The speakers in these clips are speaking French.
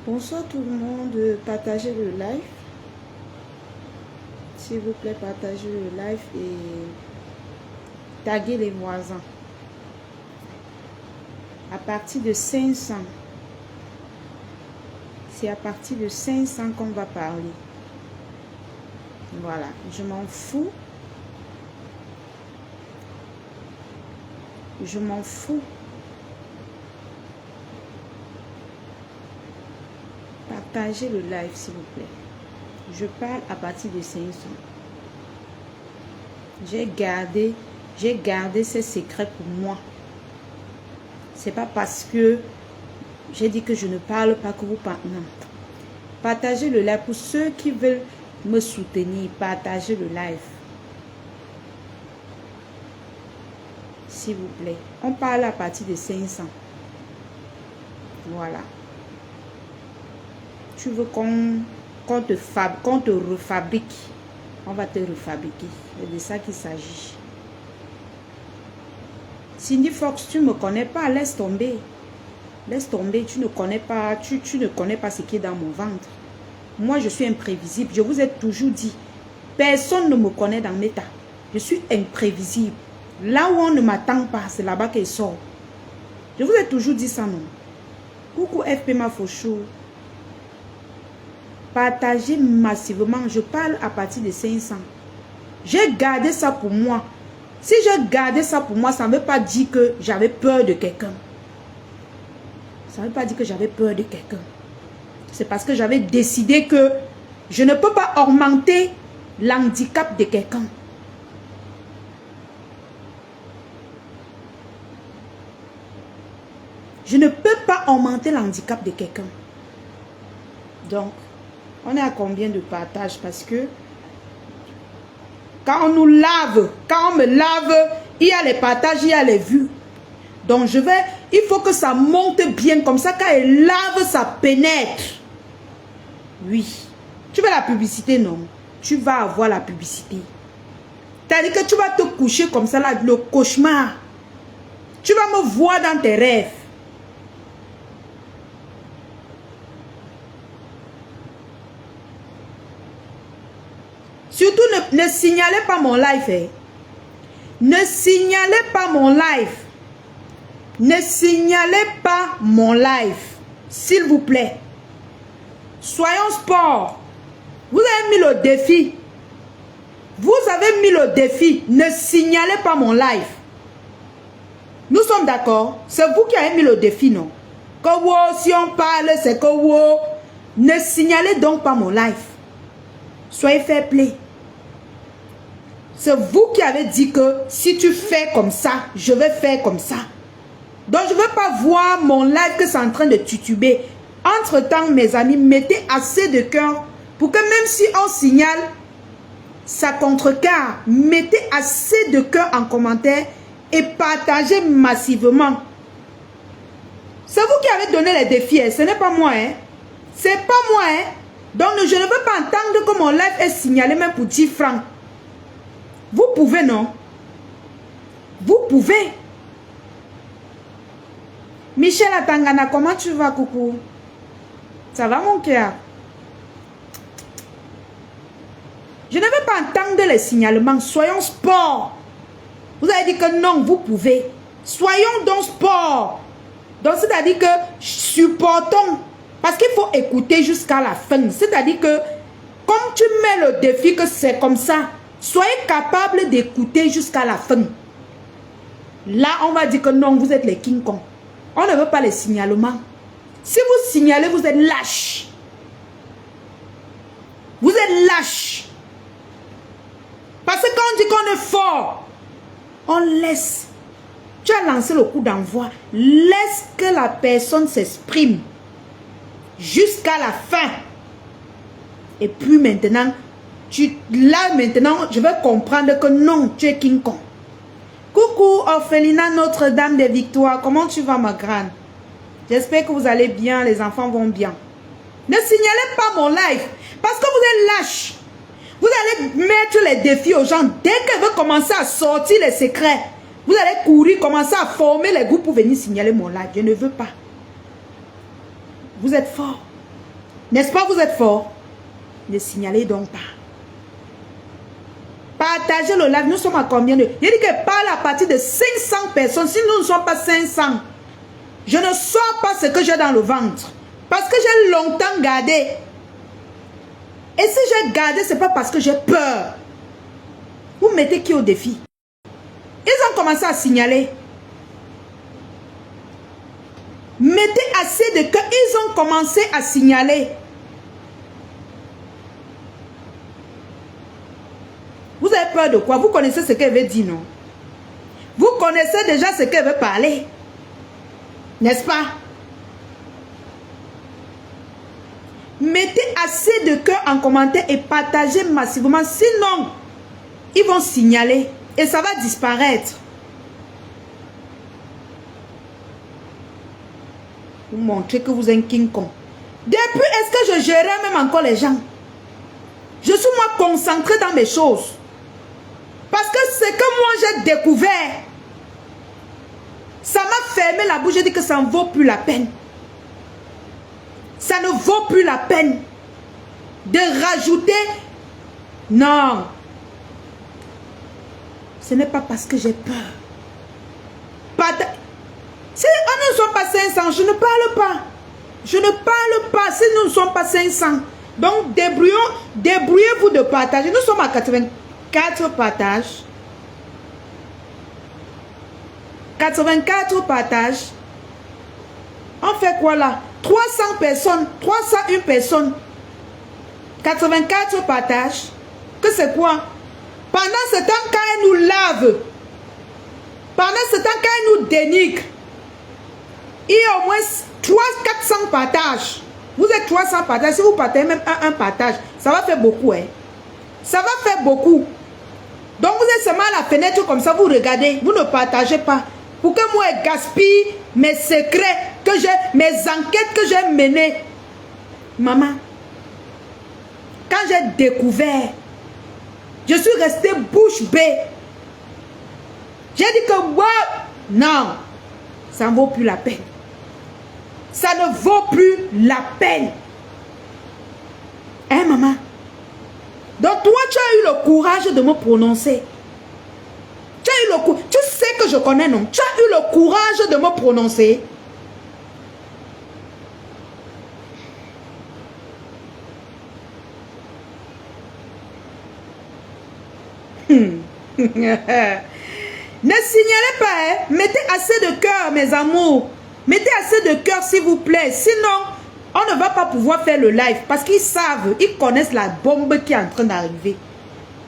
Bonsoir tout le monde, partagez le live. S'il vous plaît, partagez le live et taguez les voisins. À partir de 500, c'est à partir de 500 qu'on va parler. Voilà, je m'en fous. Je m'en fous. Partagez le live s'il vous plaît. Je parle à partir de 500. J'ai gardé ces secrets pour moi. C'est pas parce que j'ai dit que je ne parle pas que vous parlez. Non. Partagez le live pour ceux qui veulent me soutenir. Partagez le live. S'il vous plaît. On parle à partir de 500. Voilà. Tu veux qu'on te refabrique. On va te refabriquer. C'est de ça qu'il s'agit. Cindy Fox, tu ne me connais pas. Laisse tomber. Laisse tomber. Tu ne connais pas. Tu ne connais pas ce qui est dans mon ventre. Moi, je suis imprévisible. Je vous ai toujours dit. Personne ne me connaît dans l'état. Je suis imprévisible. Là où on ne m'attend pas, c'est là-bas qu'elle sort. Je vous ai toujours dit ça, non? Coucou FP Mafocho. Partagez massivement. Je parle à partir de 500. J'ai gardé ça pour moi. Si j'ai gardé ça pour moi, ça ne veut pas dire que j'avais peur de quelqu'un. Ça ne veut pas dire que j'avais peur de quelqu'un. C'est parce que j'avais décidé que je ne peux pas augmenter l'handicap de quelqu'un. Je ne peux pas augmenter l'handicap de quelqu'un. Donc, on est à combien de partages? Parce que quand on nous lave, quand on me lave, il y a les partages, il y a les vues. Donc il faut que ça monte bien comme ça. Quand elle lave, ça pénètre. Oui. Tu veux la publicité, non? Tu vas avoir la publicité. C'est-à-dire que tu vas te coucher comme ça, là, le cauchemar. Tu vas me voir dans tes rêves. Surtout, ne signalez pas mon live. Eh. Ne signalez pas mon live. Ne signalez pas mon live. S'il vous plaît. Soyons sport. Vous avez mis le défi. Vous avez mis le défi. Ne signalez pas mon live. Nous sommes d'accord. C'est vous qui avez mis le défi, non? Que wow, si on parle, c'est que wow. Ne signalez donc pas mon live. Soyez fair play. C'est vous qui avez dit que si tu fais comme ça, je vais faire comme ça. Donc je ne veux pas voir mon live que c'est en train de tituber. Entre-temps, mes amis, mettez assez de cœur pour que même si on signale, ça contrecarre. Mettez assez de cœur en commentaire et partagez massivement. C'est vous qui avez donné les défis, hein. Ce n'est pas moi. Hein. C'est pas moi. Hein. Donc je ne veux pas entendre que mon live est signalé même pour 10 francs. Vous pouvez, non? Vous pouvez. Michel Atangana, comment tu vas, coucou? Ça va, mon cœur? Je ne veux pas entendre les signalements. Soyons sport. Vous avez dit que non, vous pouvez. Soyons donc sport. Donc, c'est-à-dire que supportons. Parce qu'il faut écouter jusqu'à la fin. C'est-à-dire que, comme tu mets le défi que c'est comme ça, soyez capable d'écouter jusqu'à la fin. Là, on va dire que non, vous êtes les King Kong. On ne veut pas les signalements. Si vous signalez, vous êtes lâche. Vous êtes lâche. Parce que quand on dit qu'on est fort, on laisse. Tu as lancé le coup d'envoi. Laisse que la personne s'exprime. Jusqu'à la fin. Et puis maintenant, là maintenant, je vais comprendre que non, tu es King Kong. Coucou Orphelina Notre-Dame des Victoires. Comment tu vas ma grande? J'espère que vous allez bien, les enfants vont bien. Ne signalez pas mon live. Parce que vous êtes lâche. Vous allez mettre les défis aux gens. Dès qu'elle veut commencer à sortir les secrets, vous allez courir, commencer à former les groupes pour venir signaler mon live. Je ne veux pas. Vous êtes fort. N'est-ce pas, vous êtes fort? Ne signalez donc pas. Partagez le live. Nous sommes à combien de... Il dit que parle à partir de 500 personnes. Si nous ne sommes pas 500, je ne sors pas ce que j'ai dans le ventre. Parce que j'ai longtemps gardé. Et si j'ai gardé, ce n'est pas parce que j'ai peur. Vous mettez qui au défi? Ils ont commencé à signaler. Mettez assez de cœur. Ils ont commencé à signaler. Vous avez peur de quoi? Vous connaissez ce qu'elle veut dire, non? Vous connaissez déjà ce qu'elle veut parler. N'est-ce pas? Mettez assez de cœur en commentaire et partagez massivement. Sinon, ils vont signaler et ça va disparaître. Vous montrez que vous êtes un King Kong. Depuis, est-ce que je gérais même encore les gens? Je suis moi concentré dans mes choses. Parce que ce que moi j'ai découvert, ça m'a fermé la bouche. J'ai dit que ça ne vaut plus la peine. Ça ne vaut plus la peine de rajouter. Non. Ce n'est pas parce que j'ai peur. Si nous ne sommes pas 500, je ne parle pas. Je ne parle pas si nous ne sommes pas 500. Donc, débrouillez-vous de partager. Nous sommes à 84 partages. 84 partages. On fait quoi là? 300 personnes, 301 personnes. 84 partages. Que c'est quoi? Pendant ce temps, quand elle nous lave, pendant ce temps, quand elle nous dénigre, il y a au moins 300-400 partages. Vous êtes 300 partages. Si vous partagez même un partage, ça va faire beaucoup. Hein? Ça va faire beaucoup. Donc vous êtes seulement à la fenêtre comme ça, vous regardez, vous ne partagez pas. Pour que moi je gaspille mes secrets, que j'ai, mes enquêtes que j'ai menées. Maman, quand j'ai découvert, je suis restée bouche bée. J'ai dit que moi, non, ça ne vaut plus la peine. Ça ne vaut plus la peine. Hein, maman? Donc toi, tu as eu le courage de me prononcer. Tu as eu le courage. Tu sais que je connais, non? Tu as eu le courage de me prononcer. Ne signalez pas, hein? Mettez assez de cœur, mes amours. Mettez assez de cœur, s'il vous plaît. Sinon, on ne va pas pouvoir faire le live. Parce qu'ils savent, ils connaissent la bombe qui est en train d'arriver.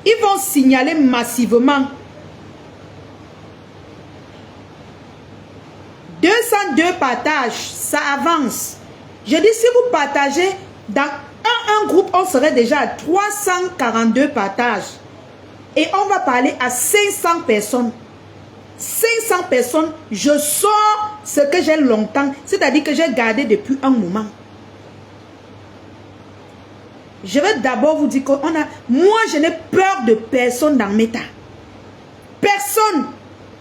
Ils vont signaler massivement. 202 partages, ça avance. Je dis, si vous partagez dans un groupe, on serait déjà à 342 partages. Et on va parler à 500 personnes. 500 personnes, je sors ce que j'ai longtemps, c'est-à-dire que j'ai gardé depuis un moment. Je vais d'abord vous dire que moi, je n'ai peur de personne dans Meta. Personne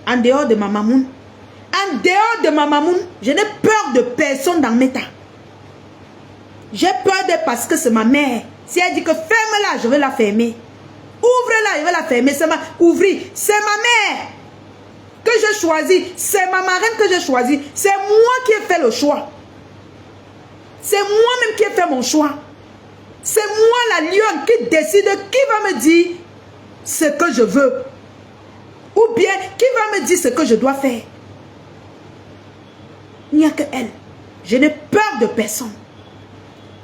en dehors de ma mamoun. En dehors de ma mamoun, je n'ai peur de personne dans Meta. J'ai peur d'elle parce que c'est ma mère. Si elle dit que ferme-la, je vais la fermer. Ouvre-la, je vais la fermer. Ouvrir. C'est ma mère que j'ai choisi. C'est ma marraine que j'ai choisi. C'est moi qui ai fait le choix. C'est moi-même qui ai fait mon choix. C'est moi la lionne qui décide qui va me dire ce que je veux. Ou bien qui va me dire ce que je dois faire. Il n'y a que elle. Je n'ai peur de personne.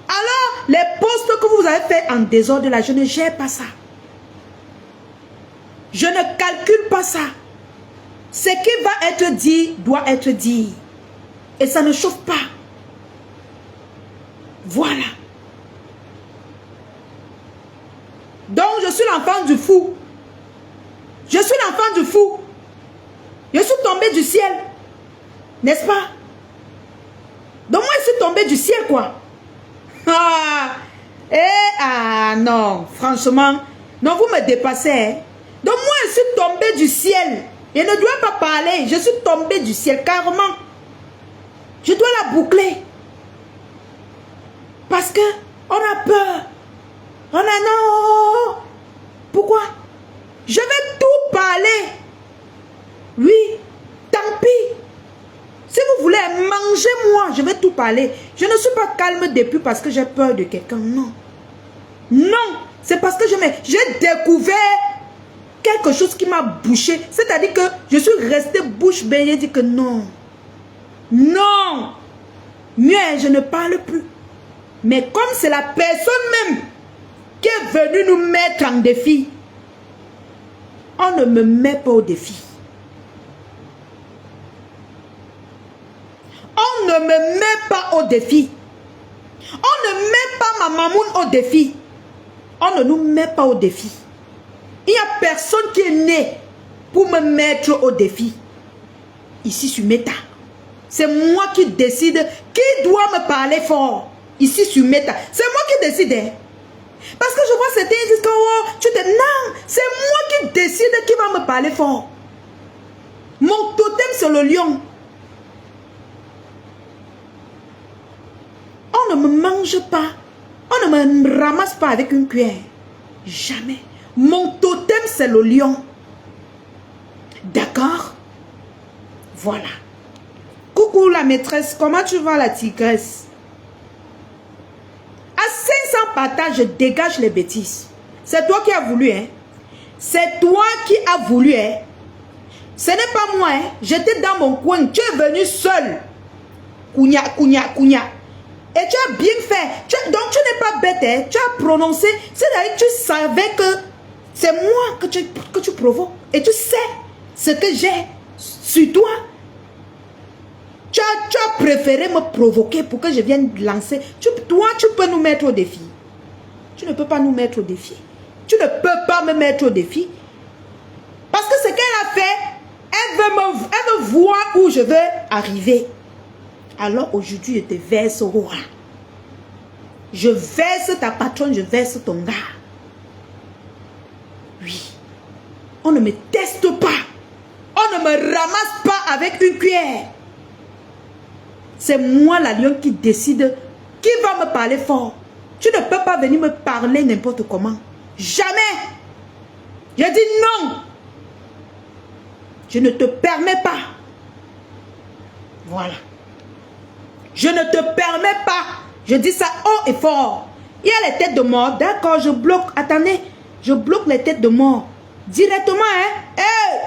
Alors, les postes que vous avez fait en désordre là, je ne gère pas ça. Je ne calcule pas ça. Ce qui va être dit doit être dit. Et ça ne chauffe pas. Voilà. Donc, je suis l'enfant du fou. Je suis l'enfant du fou. Je suis tombé du ciel. N'est-ce pas? Donc, moi, je suis tombé du ciel, quoi. Non, franchement. Non, vous me dépassez. Hein? Donc, moi, je suis tombé du ciel. Je ne dois pas parler. Je suis tombé du ciel, carrément. Je dois la boucler. Parce que On a peur. On a non. Pourquoi? Je vais tout parler. Oui, tant pis. Si vous voulez manger moi, je vais tout parler. Je ne suis pas calme depuis parce que j'ai peur de quelqu'un. Non. Non. C'est parce que j'ai découvert quelque chose qui m'a bouché. C'est-à-dire que je suis restée bouche bée et dit que non. Non. Mieux, je ne parle plus. Mais comme c'est la personne même qui est venue nous mettre en défi, on ne me met pas au défi. On ne me met pas au défi. On ne met pas ma mamoune au défi. On ne nous met pas au défi. Il n'y a personne qui est né pour me mettre au défi. Ici sur Meta. C'est moi qui décide qui doit me parler fort. Ici sur Meta. C'est moi qui décide. Hein? Parce que je vois certains qui disent que oh, tu te... Non, c'est moi qui décide qui va me parler fort. Mon totem c'est le lion. On ne me mange pas. On ne me ramasse pas avec une cuillère. Jamais. Mon totem, c'est le lion. D'accord? Voilà. Coucou la maîtresse. Comment tu vas la tigresse? À 500 partages, je dégage les bêtises. C'est toi qui as voulu, hein? C'est toi qui as voulu, hein? Ce n'est pas moi, hein? J'étais dans mon coin. Tu es venu seul. Kounia, kounia, kounia. Et tu as bien fait. Donc tu n'es pas bête. Hein? Tu as prononcé. C'est-à-dire que tu savais que c'est moi que tu provoques. Et tu sais ce que j'ai sur toi. Tu as préféré me provoquer pour que je vienne lancer. Toi, tu peux nous mettre au défi. Tu ne peux pas nous mettre au défi. Tu ne peux pas me mettre au défi. Parce que ce qu'elle a fait, elle veut voir où je veux arriver. Alors aujourd'hui, je te verse au roi. Je verse ta patronne, je verse ton gars. Oui. On ne me teste pas. On ne me ramasse pas avec une cuillère. C'est moi la lion qui décide qui va me parler fort. Tu ne peux pas venir me parler n'importe comment. Jamais. Je dis non. Je ne te permets pas. Voilà. Je ne te permets pas. Je dis ça haut et fort. Il y a les têtes de mort. D'accord, je bloque. Attendez. Je bloque les têtes de mort. Directement, hein. Hey!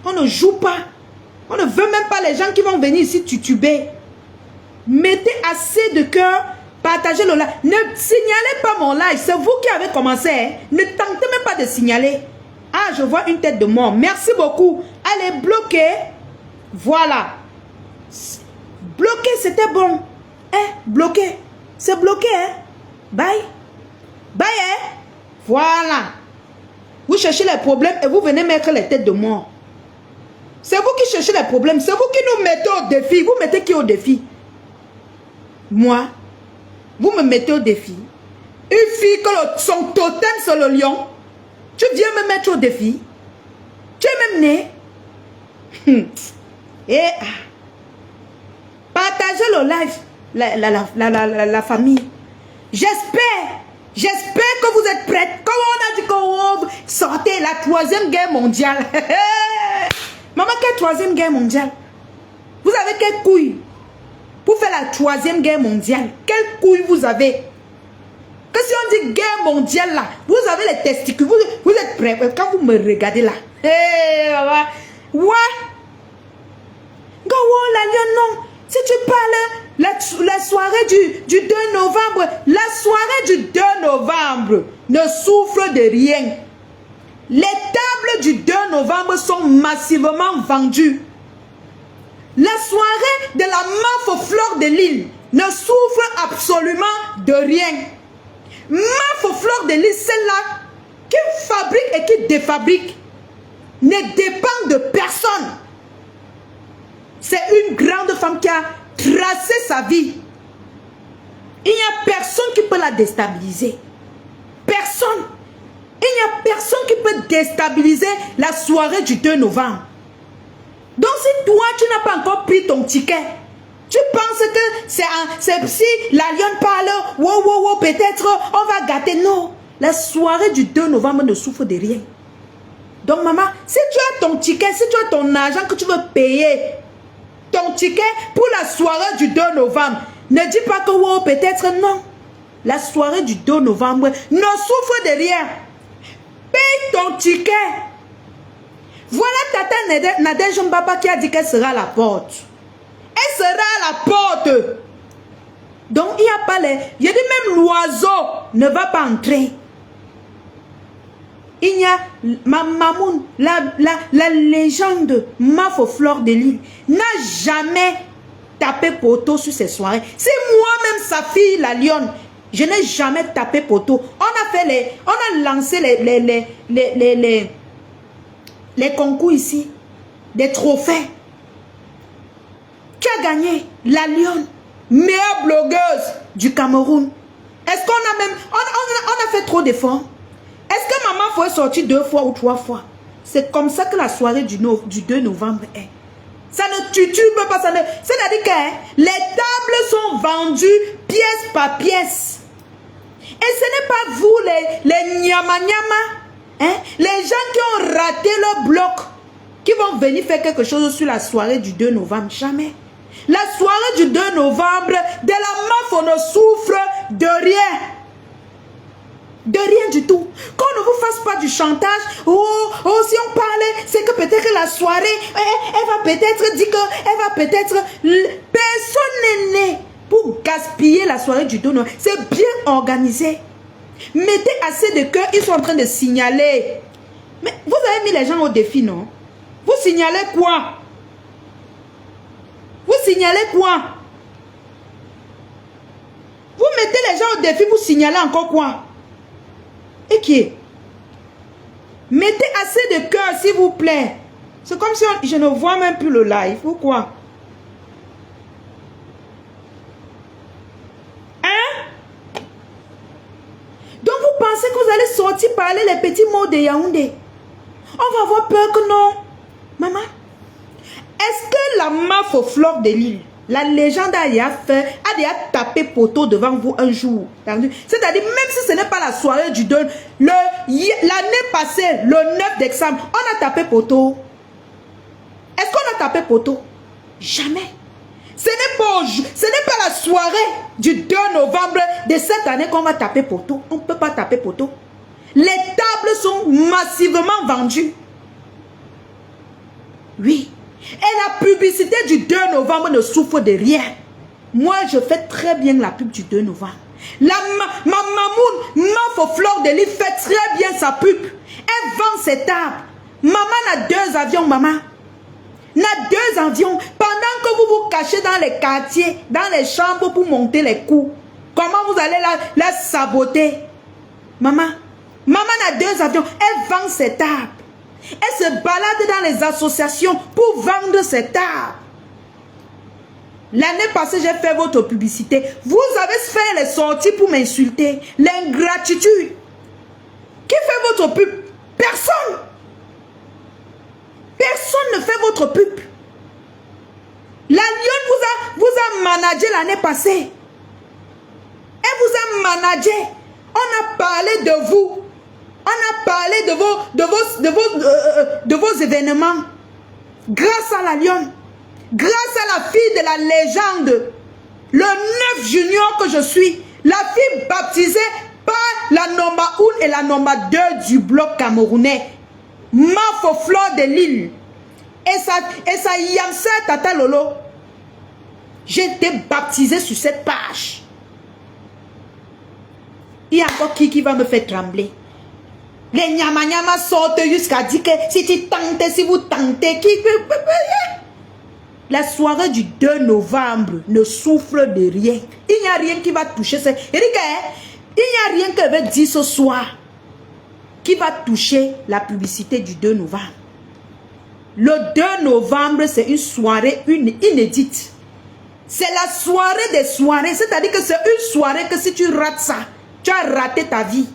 On ne joue pas. On ne veut même pas les gens qui vont venir ici tutuber. Mettez assez de cœur. Partagez le live. Ne signalez pas mon live. C'est vous qui avez commencé. Hein. Ne tentez même pas de signaler. Ah, je vois une tête de mort. Merci beaucoup. Allez, bloquez. Voilà. Bloqué, c'était bon. Hein? Bloqué. C'est bloqué, hein? Bye. Bye, hein? Voilà. Vous cherchez les problèmes et vous venez mettre les têtes de mort. C'est vous qui cherchez les problèmes. C'est vous qui nous mettez au défi. Vous mettez qui au défi? Moi. Vous me mettez au défi. Une fille que son totem c'est le lion. Tu viens me mettre au défi. Tu es même né. Et... partagez le live, la famille. J'espère que vous êtes prêts. Comme on a dit qu'on sortez la 3e guerre mondiale. Maman, quelle 3e guerre mondiale? Vous avez quelle couille pour faire la 3e guerre mondiale? Quelle couille vous avez? Que si on dit guerre mondiale là, vous avez les testicules. Vous êtes prêts? Quand vous me regardez là. Ouais. La lion, non. Si tu parles la soirée du 2 novembre, la soirée du 2 novembre ne souffre de rien. Les tables du 2 novembre sont massivement vendues. La soirée de la MAF Fleur de Lille ne souffre absolument de rien. MAF Fleur de Lille, celle-là qui fabrique et qui défabrique, ne dépend de personne. C'est une grande femme qui a tracé sa vie. Il n'y a personne qui peut la déstabiliser. Personne. Il n'y a personne qui peut déstabiliser la soirée du 2 novembre. Donc si toi, tu n'as pas encore pris ton ticket, Tu penses que c'est si la lionne parle, wow, peut-être on va gâter. Non, la soirée du 2 novembre ne souffre de rien. Donc maman, si tu as ton ticket, si tu as ton argent que tu veux payer, ton ticket pour la soirée du 2 novembre, ne dis pas que wow, peut-être non. La soirée du 2 novembre ne souffre de rien. Paye ton ticket. Voilà Tata Nadège Mbaba qui a dit qu'elle sera à la porte. Elle sera à la porte. Donc il n'y a pas les... Je dis même l'oiseau ne va pas entrer. Il y a Mamoun, la légende Mafo Fleur de Lille n'a jamais tapé poteau sur ses soirées. C'est moi-même sa fille, la lionne. Je n'ai jamais tapé poteau. On a lancé les concours ici, des trophées. Qui a gagné? La lionne, meilleure blogueuse du Cameroun. Est-ce qu'on a même... On a fait trop d'efforts? Est-ce que maman faut sortir 2 fois ou 3 fois? C'est comme ça que la soirée du 2 novembre est. Ça ne titube pas. C'est-à-dire que les tables sont vendues pièce par pièce. Et ce n'est pas vous, les nyama-nyama, hein, les gens qui ont raté leur bloc, qui vont venir faire quelque chose sur la soirée du 2 novembre. Jamais. La soirée du 2 novembre, de la MAF, on ne souffre de rien. De rien du tout. Qu'on ne vous fasse pas du chantage. Oh, si on parlait, c'est que peut-être que la soirée, elle va peut-être dire que, elle va peut-être... Personne n'est né pour gaspiller la soirée du 2 novembre. C'est bien organisé. Mettez assez de cœur, ils sont en train de signaler. Mais vous avez mis les gens au défi, non? Vous signalez quoi? Vous signalez quoi? Vous mettez les gens au défi, vous signalez encore quoi? Et qui est? Mettez assez de cœur, s'il vous plaît. C'est comme si je ne vois même plus le live. Pourquoi? Hein? Donc vous pensez que vous allez sortir parler les petits mots de Yaoundé? On va avoir peur que non. Maman, est-ce que la MAF au Fleur de Lille, la légende a déjà tapé poteau devant vous un jour? C'est-à-dire, même si ce n'est pas la soirée du 2, l'année passée, le 9 décembre, on a tapé poteau. Est-ce qu'on a tapé poteau? Jamais. Ce n'est pas la soirée du 2 novembre de cette année qu'on va taper poteau. On ne peut pas taper poteau. Les tables sont massivement vendues. Oui. Et la publicité du 2 novembre ne souffre de rien. Moi, je fais très bien la pub du 2 novembre. Ma Mamoun, Mafo Fleur de Lille fait très bien sa pub. Elle vend ses tables. Maman a 2 avions, maman. N'a 2 avions. Pendant que vous vous cachez dans les quartiers, dans les chambres pour monter les coups, comment vous allez la saboter? Maman a 2 avions. Elle vend ses tables. Elle se balade dans les associations pour vendre ses tables. L'année passée, j'ai fait votre publicité. Vous avez fait les sorties pour m'insulter. L'ingratitude. Qui fait votre pub? Personne. Personne ne fait votre pub. La lionne vous a managé l'année passée. Elle vous a managé. On a parlé de vous. On a parlé de vos événements. Grâce à la lionne. Grâce à la fille de la légende. Le 9 junior que je suis. La fille baptisée par la nombre 1 et la nombre 2 du bloc camerounais. Mafo Fleur de Lille. Et ça Yamsa Tata Lolo. J'ai été baptisée sur cette page. Il y a encore qui va me faire trembler. Les nyama sortent jusqu'à dire que si tu tentes, si vous tentez, la soirée du 2 novembre ne souffre de rien. Il n'y a rien qui va toucher ça. Il n'y a rien que veut dire ce soir qui va toucher la publicité du 2 novembre. Le 2 novembre, c'est une soirée inédite. C'est la soirée des soirées. C'est-à-dire que c'est une soirée que si tu rates ça, tu as raté ta vie.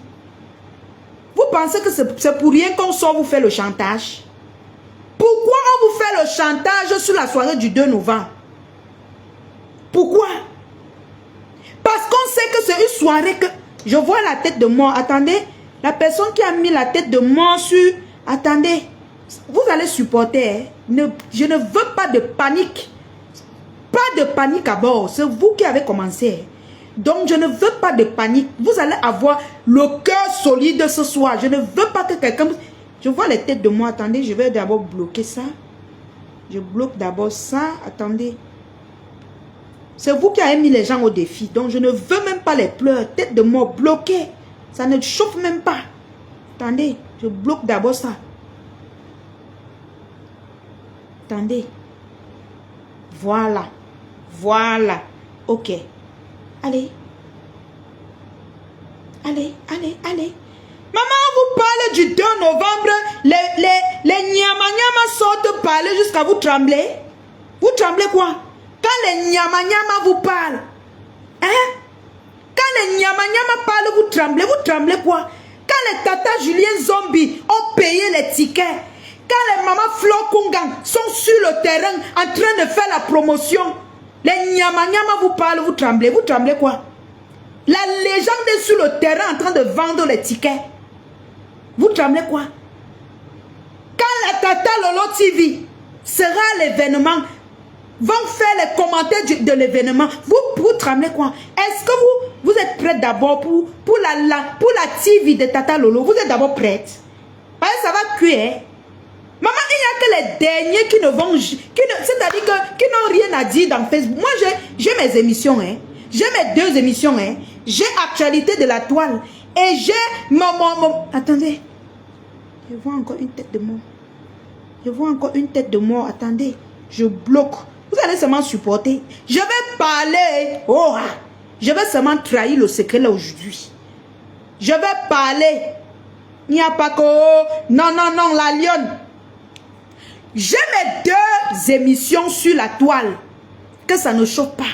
Vous pensez que c'est pour rien qu'on sort vous faire le chantage? Pourquoi on vous fait le chantage sur la soirée du 2 novembre? Pourquoi? Parce qu'on sait que c'est une soirée que... Je vois la tête de mort. Attendez. La personne qui a mis la tête de mort sur... Attendez. Vous allez supporter. Hein? Je ne veux pas de panique. Pas de panique à bord. C'est vous qui avez commencé. Donc, je ne veux pas de panique. Vous allez avoir le cœur solide ce soir. Je ne veux pas que quelqu'un... Je vois les têtes de moi. Attendez, je vais d'abord bloquer ça. Je bloque d'abord ça. Attendez. C'est vous qui avez mis les gens au défi. Donc, je ne veux même pas les pleurs. Tête de mort bloquée. Ça ne chauffe même pas. Attendez, je bloque d'abord ça. Attendez. Voilà. Voilà. Ok. Allez. Allez, allez, allez. Maman, vous parlez du 2 novembre. Les nyama-nyama sortent parler jusqu'à vous trembler. Vous tremblez quoi? Quand les nyama-nyama vous parlent. Hein? Quand les nyama-nyama parlent, vous tremblez quoi? Quand les tata Julien Zombie ont payé les tickets. Quand les mamans Flo Kungang sont sur le terrain en train de faire la promotion. Les nyama-nyama vous parlent, vous tremblez quoi? La légende est sur le terrain en train de vendre les tickets. Vous tremblez quoi? Quand la Tata Lolo TV sera à l'événement, vont faire les commentaires de l'événement, vous tremblez quoi? Est-ce que vous êtes prête d'abord pour la TV de Tata Lolo? Vous êtes d'abord prête? Parce que ça va cuire. Maman, il n'y a que les derniers qui ne vont... C'est-à-dire qui n'ont rien à dire dans Facebook. Moi, j'ai mes émissions. Hein. J'ai mes 2 émissions. Hein. J'ai Actualité de la toile. Et j'ai mon... Attendez. Je vois encore une tête de mort. Je vois encore une tête de mort. Attendez. Je bloque. Vous allez seulement supporter. Je vais parler. Oh, je vais seulement trahir le secret là aujourd'hui. Je vais parler. Il n'y a pas que... Non, la lionne. J'ai mes 2 émissions sur la toile. Que ça ne chauffe pas.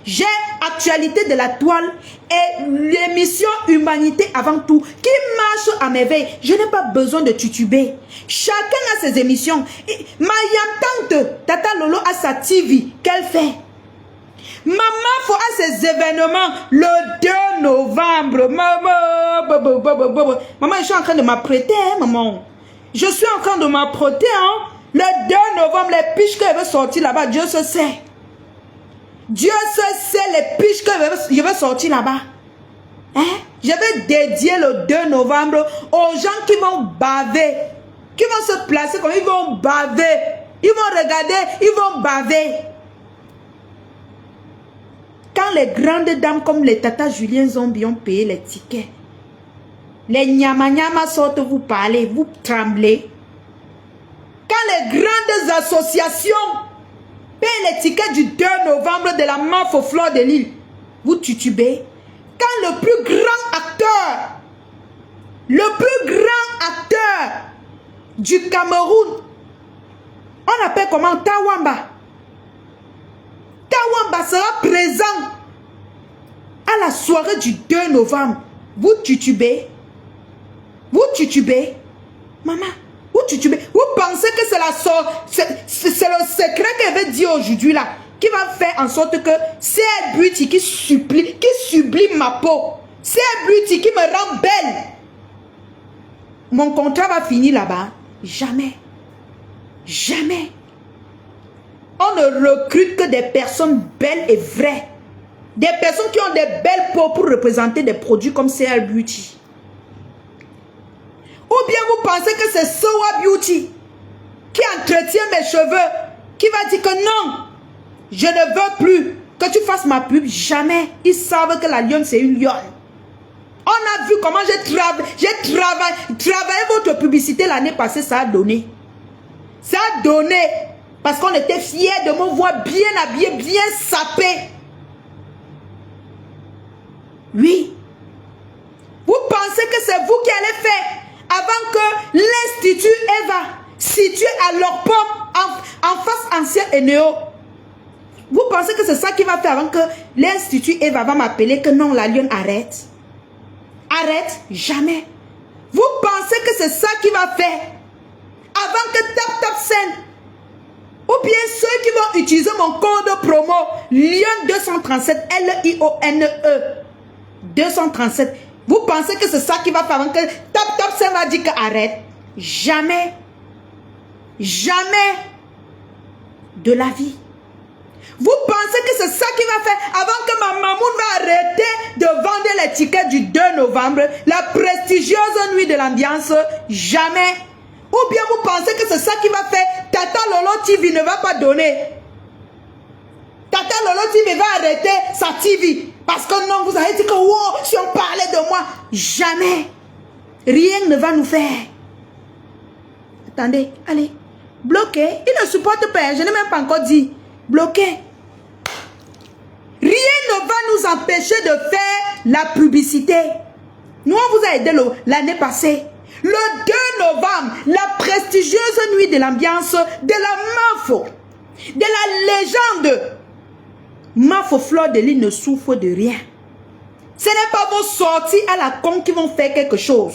J'ai Actualité de la toile et l'émission Humanité avant tout qui marche à merveille. Je n'ai pas besoin de tutuber. Chacun a ses émissions. Ma tante Tata Lolo a sa TV qu'elle fait. Maman faut à ses événements le 2 novembre. Maman, je suis en train de m'apprêter, hein, maman. Je suis en train de m'apprêter, hein. Le 2 novembre, les piches que je vais sortir là-bas, Dieu se sait. Dieu se sait les piches que je vais sortir là-bas. Hein? Je vais dédier le 2 novembre aux gens qui vont baver. Qui vont se placer comme ils vont baver. Ils vont regarder, ils vont baver. Quand les grandes dames comme les Tata Julien Zombie ont payé les tickets, les nyama-nyama sortent vous parler, vous tremblez. Quand les grandes associations payent les tickets du 2 novembre de la MAF au Fleur de l'Île, vous tutubez. Quand le plus grand acteur du Cameroun, on appelle comment Tawamba. Tawamba sera présent à la soirée du 2 novembre. Vous tutubez. Vous tutubez. Maman, vous tutubez. Vous pensez que c'est le secret qu'elle veut dire aujourd'hui là, qui va faire en sorte que c'est un beauty qui sublime ma peau. C'est un beauty qui me rend belle. Mon contrat va finir là-bas. Jamais. Jamais. On ne recrute que des personnes belles et vraies. Des personnes qui ont des belles peaux pour représenter des produits comme CL Beauty. Ou bien vous pensez que c'est Sowa Beauty qui entretient mes cheveux, qui va dire que non, je ne veux plus que tu fasses ma pub. Jamais. Ils savent que la lionne, c'est une lionne. On a vu comment j'ai travaillé votre publicité l'année passée, ça a donné. Ça a donné. Parce qu'on était fiers de me voir bien habillé, bien sapé. Oui. Vous pensez que c'est vous qui allez faire avant que l'Institut Eva, situé à Lorpom, en face ancien et néo. Vous pensez que c'est ça qui va faire avant que l'Institut Eva va m'appeler que non, la lionne arrête. Arrête, jamais. Vous pensez que c'est ça qui va faire avant que Tap Tap Scène, ou bien ceux qui vont utiliser mon code promo Lion 237 L-I-O-N-E 237. Vous pensez que c'est ça qui va faire que Tap ça va dire qu'arrête? Jamais. Jamais de la vie. Vous pensez que c'est ça qui va faire avant que ma maman va arrêter de vendre les tickets du 2 novembre, la prestigieuse nuit de l'ambiance? Jamais. Ou bien vous pensez que c'est ça qui va faire Tata Lolo TV ne va pas donner. Tata Lolo TV va arrêter sa TV. Parce que non, vous avez dit que wow, si on parlait de moi. Jamais. Rien ne va nous faire. Attendez, allez. Bloqué. Il ne supporte pas. Je n'ai même pas encore dit. Bloqué. Rien ne va nous empêcher de faire la publicité. Nous, on vous a aidé l'année passée. Le 2 novembre, la prestigieuse nuit de l'ambiance de la Mafo, de la légende. Mafo Fleur de Lys ne souffre de rien. Ce n'est pas vos sorties à la con qui vont faire quelque chose.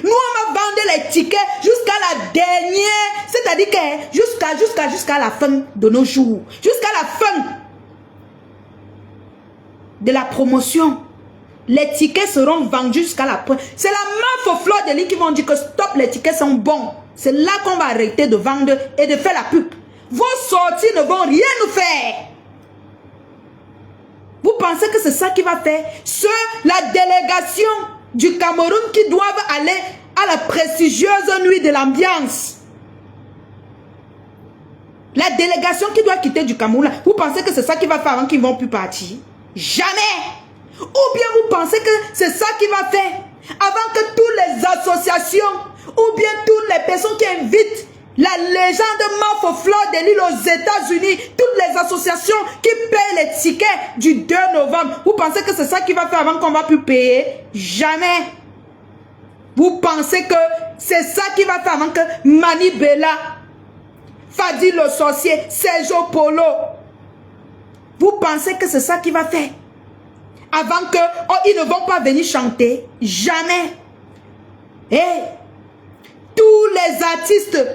Nous, on va vendre les tickets jusqu'à la dernière, c'est-à-dire que jusqu'à la fin de nos jours, jusqu'à la fin de la promotion. Les tickets seront vendus jusqu'à la fin. C'est la Mafo Fleur de Lys qui vont dire que stop, les tickets sont bons. C'est là qu'on va arrêter de vendre et de faire la pub. Vos sorties ne vont rien nous faire. Vous pensez que c'est ça qui va faire? La délégation du Cameroun qui doivent aller à la prestigieuse nuit de l'ambiance. La délégation qui doit quitter du Cameroun, vous pensez que c'est ça qui va faire avant qu'ils ne vont plus partir? Jamais! Ou bien vous pensez que c'est ça qui va faire avant que toutes les associations ou bien toutes les personnes qui invitent la légende Mafo Fleur de Lys aux États-Unis, toutes les associations qui payent les tickets du 2 novembre, vous pensez que c'est ça qui va faire avant qu'on va plus payer? Jamais. Vous pensez que c'est ça qui va faire avant que Mani Bella, Fadi le sorcier, Sergio Polo, vous pensez que c'est ça qui va faire avant que ils ne vont pas venir chanter? Jamais. Et tous les artistes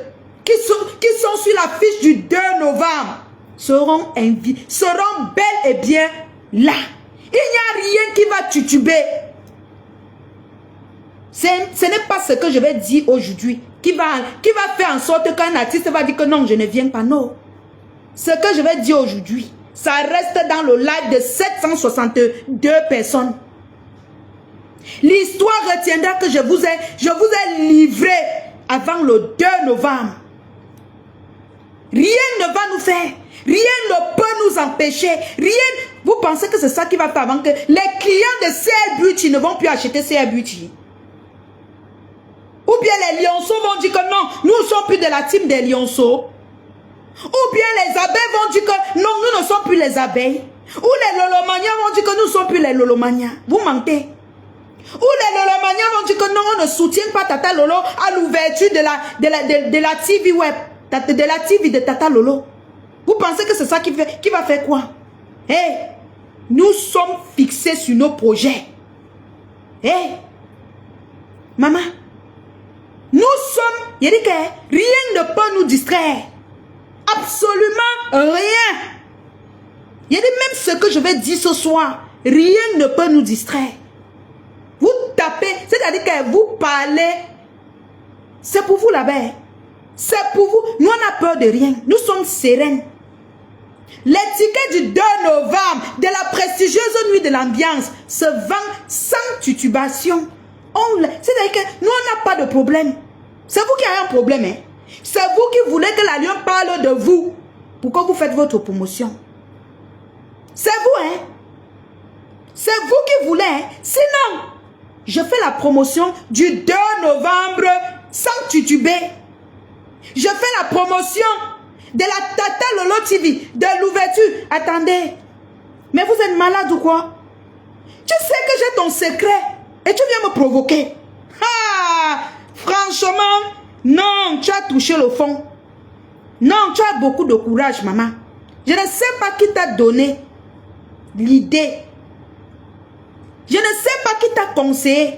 qui sont sur l'affiche du 2 novembre seront bel et bien là. Il n'y a rien qui va tutuber. Ce n'est pas ce que je vais dire aujourd'hui qui va faire en sorte qu'un artiste va dire que non, je ne viens pas. Non. Ce que je vais dire aujourd'hui, ça reste dans le live de 762 personnes. L'histoire retiendra que je vous ai livré avant le 2 novembre. Rien ne va nous faire. Rien ne peut nous empêcher. Rien. Vous pensez que c'est ça qui va faire avant que les clients de CL Beauty ne vont plus acheter CL Beauty? Ou bien les lionceaux vont dire que non, nous ne sommes plus de la team des lionceaux. Ou bien les abeilles vont dire que non, nous ne sommes plus les abeilles. Ou les lolomanias vont dire que nous ne sommes plus les lolomanias. Vous mentez. Ou les lolomanias vont dire que non, on ne soutient pas Tata Lolo à l'ouverture de la TV web. De la TV de Tata Lolo. Vous pensez que c'est ça qui va faire quoi? Hey, nous sommes fixés sur nos projets. Hey, maman, nous sommes, il dit que rien ne peut nous distraire. Absolument rien. Il dit même ce que je vais dire ce soir, rien ne peut nous distraire. Vous tapez, c'est-à-dire que vous parlez, c'est pour vous là-bas. C'est pour vous. Nous, on a peur de rien. Nous sommes sereins. Les tickets du 2 novembre de la prestigieuse nuit de l'ambiance se vendent sans titubation. C'est-à-dire que nous, on n'a pas de problème. C'est vous qui avez un problème. Hein? C'est vous qui voulez que la Lyon parle de vous. Pourquoi vous faites votre promotion? C'est vous, hein? C'est vous qui voulez. Hein? Sinon, je fais la promotion du 2 novembre sans tituber. Je fais la promotion de la Tata Lolo TV, de l'ouverture. Attendez, mais vous êtes malade ou quoi? Tu sais que j'ai ton secret et tu viens me provoquer. Ah, franchement, non, tu as touché le fond. Non, tu as beaucoup de courage, maman. Je ne sais pas qui t'a donné l'idée. Je ne sais pas qui t'a conseillé.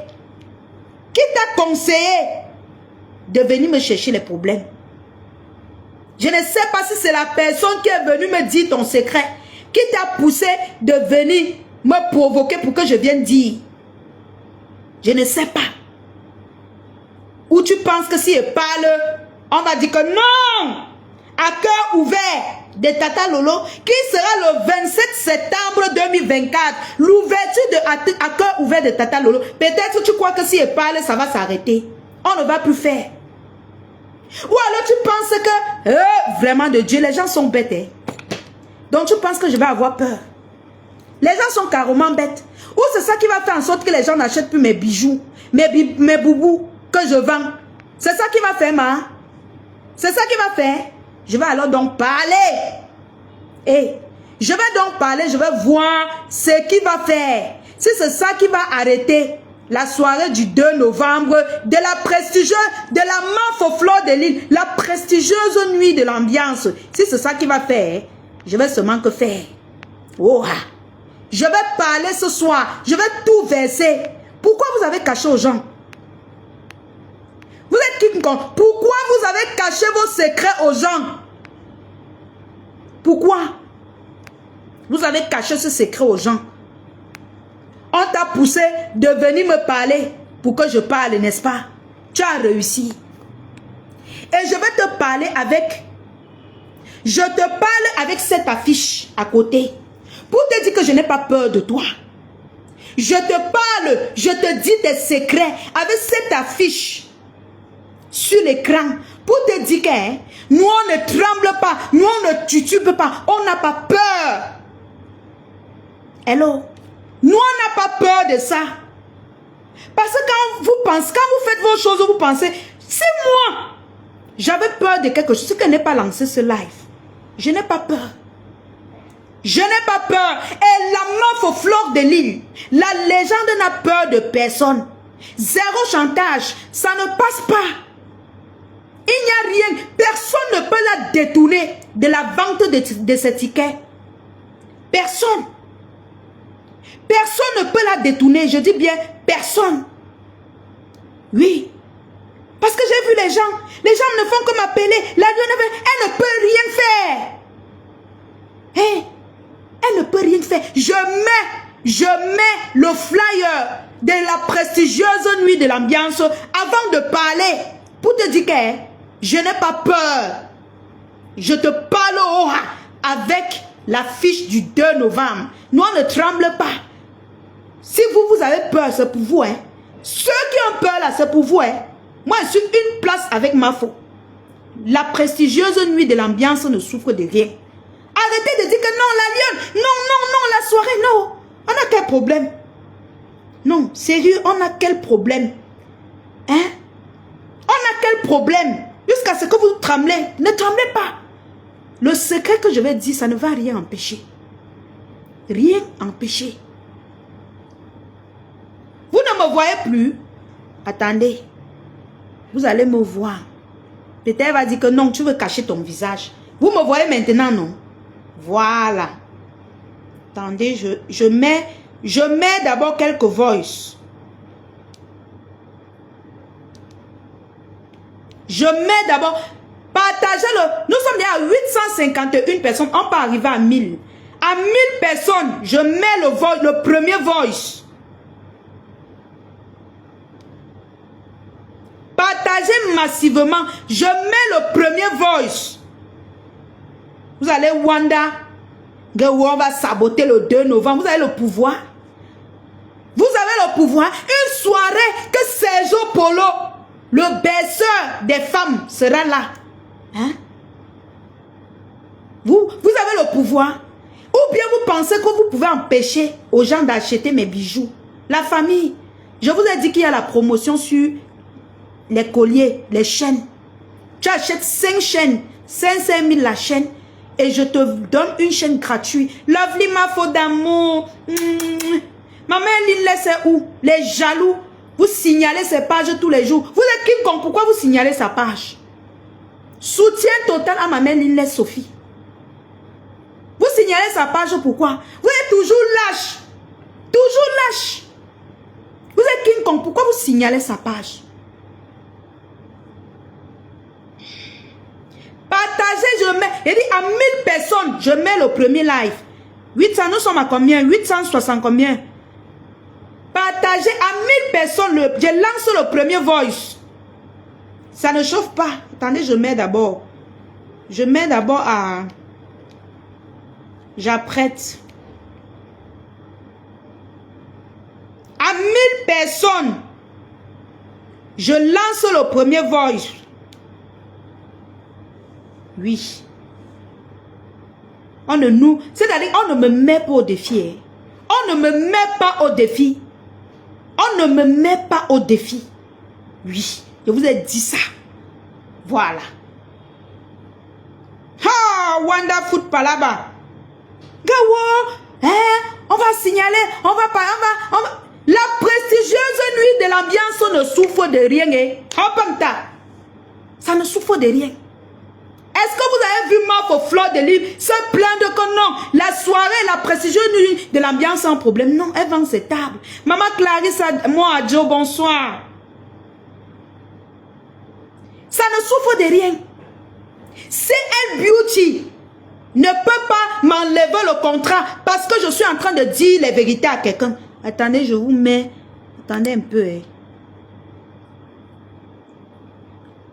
Qui t'a conseillé de venir me chercher les problèmes. Je ne sais pas si c'est la personne qui est venue me dire ton secret, qui t'a poussé de venir me provoquer pour que je vienne dire. Je ne sais pas. Ou tu penses que si elle parle, on va dire que non, à cœur ouvert de Tata Lolo, qui sera le 27 septembre 2024, l'ouverture de à cœur ouvert de Tata Lolo. Peut-être tu crois que si elle parle, ça va s'arrêter. On ne va plus faire. Ou alors tu penses que, vraiment de Dieu, les gens sont bêtes. Hein? Donc tu penses que je vais avoir peur. Les gens sont carrément bêtes. Ou c'est ça qui va faire en sorte que les gens n'achètent plus mes bijoux, mes boubous que je vends. C'est ça qui va faire, ma. C'est ça qui va faire. Je vais alors donc parler. Et je vais donc parler, je vais voir ce qu'il va faire. Si c'est ça qui va arrêter la soirée du 2 novembre de la prestigieuse, de la MAF aux fleurs de l'île, la prestigieuse nuit de l'ambiance. Si c'est ça qui va faire, je vais seulement que faire. Oh, je vais parler ce soir, je vais tout verser. Pourquoi vous avez caché aux gens? Vous êtes qui? Pourquoi vous avez caché vos secrets aux gens? Pourquoi? Vous avez caché ce secret aux gens. On t'a poussé de venir me parler pour que je parle, n'est-ce pas? Tu as réussi. Et je vais te parler avec... Je te parle avec cette affiche à côté. Pour te dire que je n'ai pas peur de toi. Je te parle, je te dis tes secrets avec cette affiche sur l'écran. Pour te dire que hein, nous on ne tremble pas, nous on ne titube pas, on n'a pas peur. Hello? Nous, on n'a pas peur de ça. Parce que quand vous faites vos choses, vous pensez, c'est moi. J'avais peur de quelque chose. Ce que je n'ai pas lancé ce live. Je n'ai pas peur. Je n'ai pas peur. Et la meuf aux fleurs de l'île, la légende n'a peur de personne. Zéro chantage. Ça ne passe pas. Il n'y a rien. Personne ne peut la détourner de la vente de ces tickets. Personne. Personne ne peut la détourner. Je dis bien personne. Oui. Parce que j'ai vu les gens. Les gens ne font que m'appeler. Elle ne peut rien faire. Hey, elle ne peut rien faire. Je mets le flyer de la prestigieuse nuit de l'ambiance avant de parler. Pour te dire que je n'ai pas peur. Je te parle avec la fiche du 2 novembre. Nous, on ne tremble pas. Si vous avez peur, c'est pour vous. Hein. Ceux qui ont peur là, c'est pour vous. Hein. Moi, je suis une place avec ma faute. La prestigieuse nuit de l'ambiance ne souffre de rien. Arrêtez de dire que non, la lionne, non, la soirée, non. On a quel problème? Non, sérieux, on a quel problème? Hein? On a quel problème? Jusqu'à ce que vous tremblez. Ne tremblez pas. Le secret que je vais dire, ça ne va rien empêcher. Rien empêcher. Vous ne me voyez plus. Attendez. Vous allez me voir. Peut-être elle va dire que non, tu veux cacher ton visage. Vous me voyez maintenant, non? Voilà. Attendez, je mets d'abord quelques voices. Je mets d'abord... Partagez-le. Nous sommes déjà à 851 personnes. On peut arriver à 1000. À 1000 personnes, je mets le premier voice. Partagez massivement. Je mets le premier voice. Vous allez Wanda. On va saboter le 2 novembre. Vous avez le pouvoir. Vous avez le pouvoir. Une soirée que Sergio Polo, le berceur des femmes, sera là. Hein? Vous avez le pouvoir. Ou bien vous pensez que vous pouvez empêcher aux gens d'acheter mes bijoux. La famille. Je vous ai dit qu'il y a la promotion sur les colliers, les chaînes. Tu achètes 5 chaînes, 500 000 la chaîne. Et je te donne une chaîne gratuite. Lovely ma faute d'amour. Maman Lille, c'est où? Les jaloux. Vous signalez ses pages tous les jours. Vous êtes quiconque. Pourquoi vous signalez sa page? Soutien total à Maman Lille Sophie. Vous signalez sa page pourquoi? Vous êtes toujours lâche. Toujours lâche. Vous êtes quiconque. Pourquoi vous signalez sa page? Partagez je mets, il dit à 1000 personnes, je mets le premier live. 800, nous sommes à combien? 860 combien? Partagez à 1000 personnes, je lance le premier voice. Ça ne chauffe pas. Attendez, je mets d'abord. Je mets d'abord à... J'apprête. À 1000 personnes, je lance le premier voice. Oui. On ne nous... C'est-à-dire, on ne me met pas au défi. On ne me met pas au défi. On ne me met pas au défi. Oui. Je vous ai dit ça. Voilà. Ah, Wonderful Palaba. Gawo, hein, on va signaler, on va pas, on va. La prestigieuse nuit de l'ambiance ne souffre de rien. Ça ne souffre de rien. Est-ce que vous avez vu Marc au fleur de livre se plaindre que non, la soirée, la prestigieuse nuit de l'ambiance sans problème? Non, elle vend ses tables. Maman Clarisse, moi, Joe, bonsoir. Ça ne souffre de rien. CL Beauty ne peut pas m'enlever le contrat parce que je suis en train de dire les vérités à quelqu'un. Attendez, je vous mets... Attendez un peu. Hein.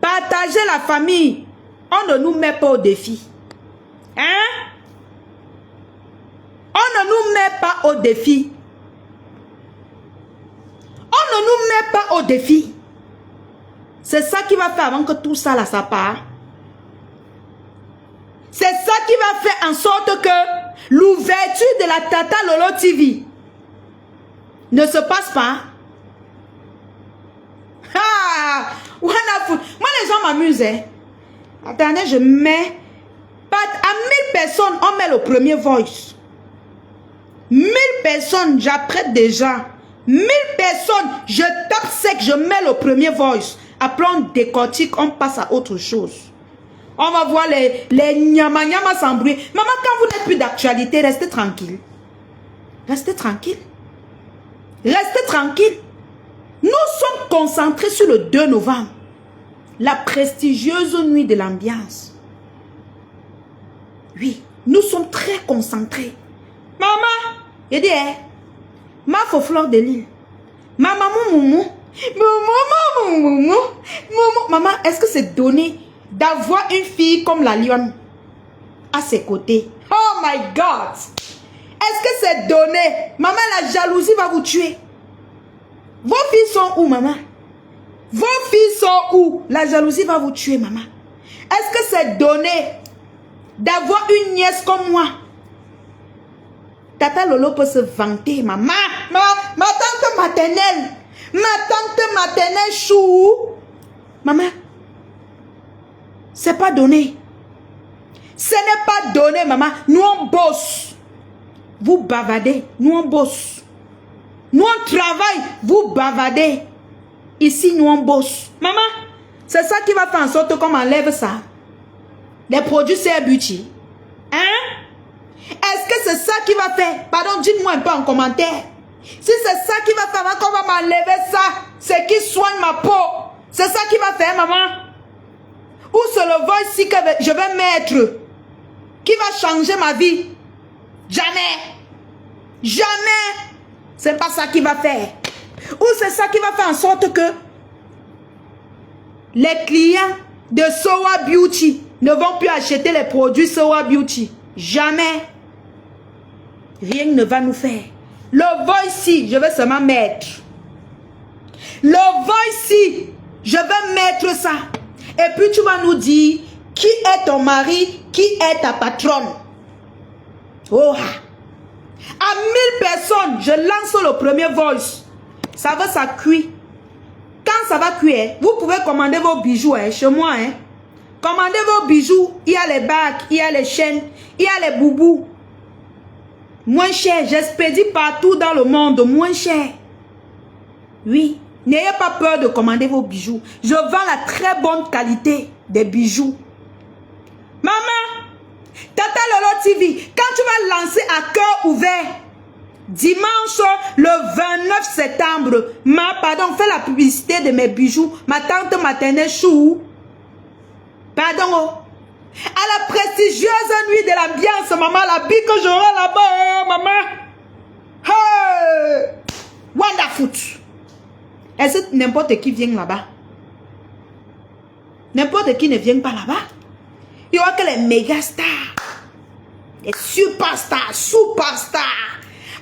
Partagez la famille. On ne nous met pas au défi. Hein? On ne nous met pas au défi. On ne nous met pas au défi. C'est ça qui va faire avant que tout ça là, ça part. C'est ça qui va faire en sorte que l'ouverture de la Tata Lolo TV ne se passe pas. Ah! Wonderful. Moi, les gens m'amusent. Hein? Attendez, je mets... À 1000 personnes, on met le premier voice. 1000 personnes, j'apprête déjà. 1000 personnes, je tape sec, je mets le premier voice. Après, on décortique, on passe à autre chose. On va voir les nyama sans bruit. Maman, quand vous n'êtes plus d'actualité, restez tranquille. Restez tranquille. Restez tranquille. Nous sommes concentrés sur le 2 novembre. La prestigieuse nuit de l'ambiance. Oui, nous sommes très concentrés. Maman, il dit, ma faux fleur de l'île. Maman, maman, est-ce que c'est donné d'avoir une fille comme la lionne à ses côtés? Oh my God! Est-ce que c'est donné? Maman, la jalousie va vous tuer. Vos filles sont où, maman? Vos filles sont où? La jalousie va vous tuer, maman. Est-ce que c'est donné d'avoir une nièce comme moi? Tata Lolo peut se vanter, maman. Ma tante maternelle. Ma tante maternelle chou. Maman. C'est pas donné. Ce n'est pas donné, maman. Nous, on bosse. Vous bavardez. Nous, on bosse. Nous, on travaille. Vous bavardez. Ici, nous, on bosse. Maman, c'est ça qui va faire en sorte qu'on enlève ça. Les produits CL Beauty. Hein? Est-ce que c'est ça qui va faire? Pardon, dites-moi un peu en commentaire. Si c'est ça qui va faire qu'on va m'enlever ça, c'est qui soigne ma peau. C'est ça qui va faire, maman. Ou c'est le voice que je vais mettre qui va changer ma vie. Jamais. Jamais. C'est pas ça qui va faire. Ou c'est ça qui va faire en sorte que les clients de Sowa Beauty ne vont plus acheter les produits Sowa Beauty. Jamais. Rien ne va nous faire. Le voice, je vais seulement mettre. Le voice, je vais mettre ça. Et puis tu vas nous dire qui est ton mari, qui est ta patronne. Oh, à 1000 personnes, je lance le premier voice. Ça va, ça cuit. Quand ça va cuire, vous pouvez commander vos bijoux chez moi. Hein. Commandez vos bijoux. Il y a les bagues, il y a les chaînes, il y a les boubous. Moins cher, j'expédie partout dans le monde, moins cher. Oui, n'ayez pas peur de commander vos bijoux. Je vends la très bonne qualité des bijoux. Maman, Tata Lolo TV, quand tu vas lancer à cœur ouvert, dimanche le 29 septembre, fais la publicité de mes bijoux, ma tante maternelle chou. Pardon, À la prestigieuse nuit de l'ambiance, maman, la bille que j'aurai là-bas, maman. Hey! Wonderful. Est-ce que n'importe qui vient là-bas? N'importe qui ne vient pas là-bas. Il y aura que les méga stars. Les superstars.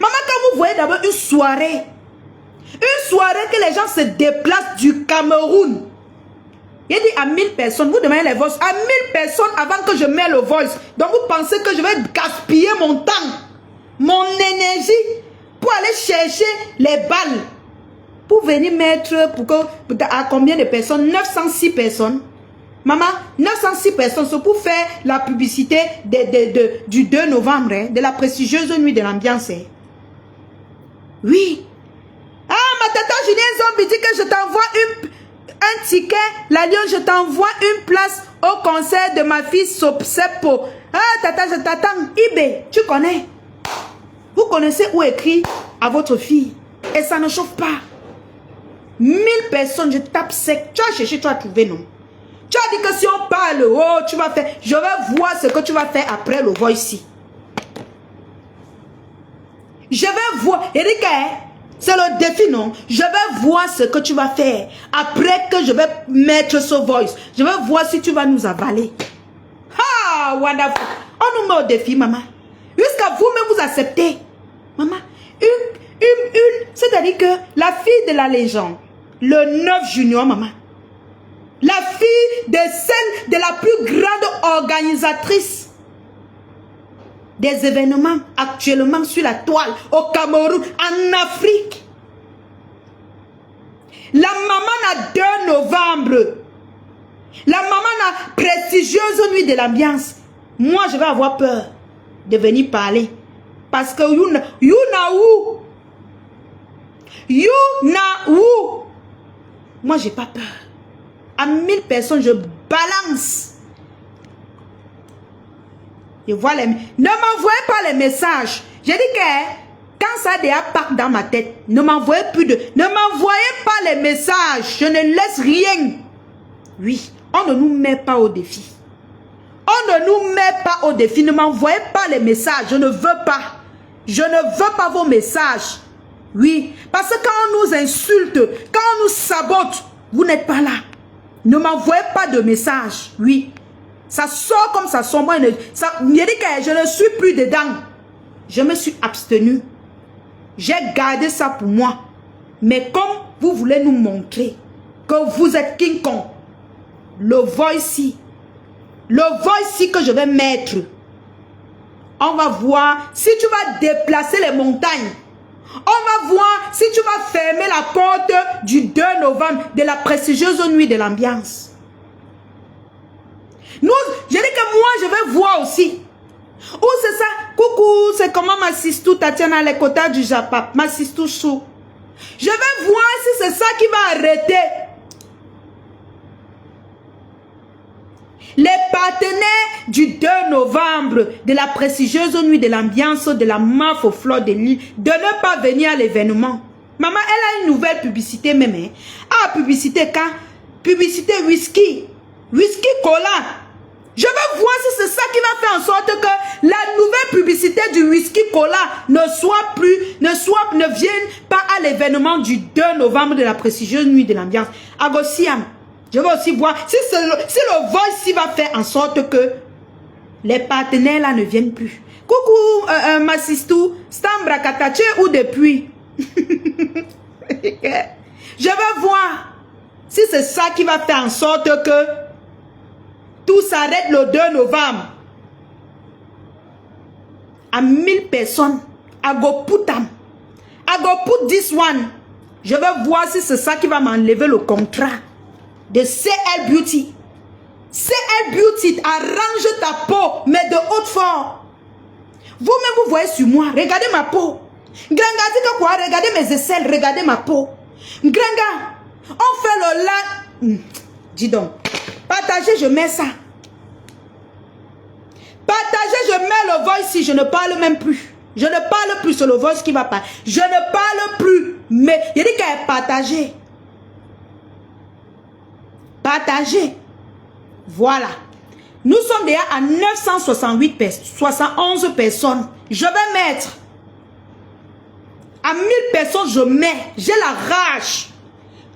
Maman, quand vous voyez d'abord une soirée que les gens se déplacent du Cameroun. Il dit à 1000 personnes, vous demandez les voices, à 1000 personnes avant que je mette le voice. Donc vous pensez que je vais gaspiller mon temps, mon énergie pour aller chercher les balles. Pour venir mettre, à combien de personnes? 906 personnes. Maman, 906 personnes, c'est pour faire la publicité du 2 novembre, hein, de la prestigieuse nuit de l'ambiance. Hein. Oui. Ah, ma tata Julien Zombi dit que je t'envoie un ticket. La Lyon, je t'envoie une place au concert de ma fille Seppo. Ah, tata, je t'attends. Ibe, tu connais? Vous connaissez où écrit à votre fille? Et ça ne chauffe pas. 1000 personnes, je tape sec. Tu as cherché, tu as trouvé, non? Tu as dit que si on parle, oh, tu vas faire. Je vais voir ce que tu vas faire après le voice ici. Je vais voir. Erika, c'est le défi, non? Je vais voir ce que tu vas faire. Après que je vais mettre ce voice. Je vais voir si tu vas nous avaler. Ah, wonderful. On nous met au défi, maman. Jusqu'à vous-même, vous acceptez. Maman, c'est-à-dire que la fille de la légende, le 9 junior, maman. La fille de celle de la plus grande organisatrice des événements actuellement sur la toile au Cameroun, en Afrique. La maman a 2 novembre. La maman a prestigieuse nuit de l'ambiance. Moi, je vais avoir peur de venir parler. Parce que you know who. Moi, j'ai pas peur. À 1000 personnes, je balance. Je vois les... Ne m'envoyez pas les messages. J'ai dit que quand ça déjà part dans ma tête, ne m'envoyez plus de... Ne m'envoyez pas les messages. Je ne laisse rien. Oui, on ne nous met pas au défi. On ne nous met pas au défi. Ne m'envoyez pas les messages. Je ne veux pas. Je ne veux pas vos messages. Oui, parce que quand on nous insulte, quand on nous sabote, vous n'êtes pas là. Ne m'envoyez pas de messages. Oui. Ça sort comme ça sort. Moi, je ne suis plus dedans. Je me suis abstenu. J'ai gardé ça pour moi. Mais comme vous voulez nous montrer que vous êtes King Kong, le voice que je vais mettre, on va voir si tu vas déplacer les montagnes. On va voir si tu vas fermer la porte du 2 novembre de la prestigieuse nuit de l'ambiance. Nous, je dis que moi, je vais voir aussi. Ou c'est ça, coucou, c'est comment ma sistou Tatiana, les quotas du Japon, ma sistou Chou. Je vais voir si c'est ça qui va arrêter. Les partenaires du 2 novembre de la prestigieuse nuit de l'ambiance de la MAF au fleur de l'île de ne pas venir à l'événement. Maman, elle a une nouvelle publicité même. Hein. Ah, publicité quand? Publicité whisky. Whisky cola. Je veux voir si c'est ça qui va faire en sorte que la nouvelle publicité du whisky cola ne vienne pas à l'événement du 2 novembre de la prestigieuse nuit de l'ambiance. Agosiam. Je vais aussi voir si le voice va faire en sorte que les partenaires là ne viennent plus. Coucou, ma sistou, Stambra Katache ou depuis. Je vais voir si c'est ça qui va faire en sorte que tout s'arrête le 2 novembre. À 1000 personnes. I go put them. I go put this one. Je vais voir si c'est ça qui va m'enlever le contrat de CL Beauty. CL Beauty arrange ta peau, mais de haute forme. Vous-même, vous voyez sur moi. Regardez ma peau. Granga dit que quoi? Regardez mes aisselles. Regardez ma peau. Granga, on fait le lac. Dis donc. Partagez, je mets ça. Partagez, je mets le voice si je ne parle même plus. Je ne parle plus sur le voice qui va pas. Je ne parle plus. Mais il dit qu'elle partager. Partagez. Voilà. Nous sommes déjà à 971 personnes. Je vais mettre. À 1000 personnes, je mets. J'ai la rage.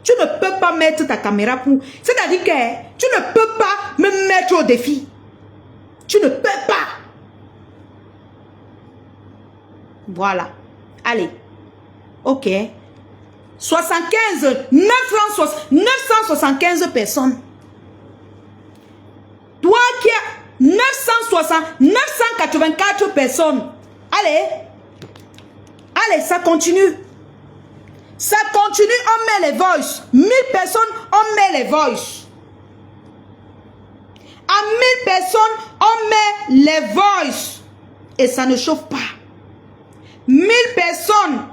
Tu ne peux pas mettre ta caméra pour... C'est-à-dire que tu ne peux pas me mettre au défi. Tu ne peux pas. Voilà. Allez. Ok. 975 personnes. Toi qui as 984 personnes. Allez. Allez, ça continue. Ça continue, on met les voices. 1000 personnes, on met les voices. À 1000 personnes, on met les voices. Et ça ne chauffe pas. 1000 personnes,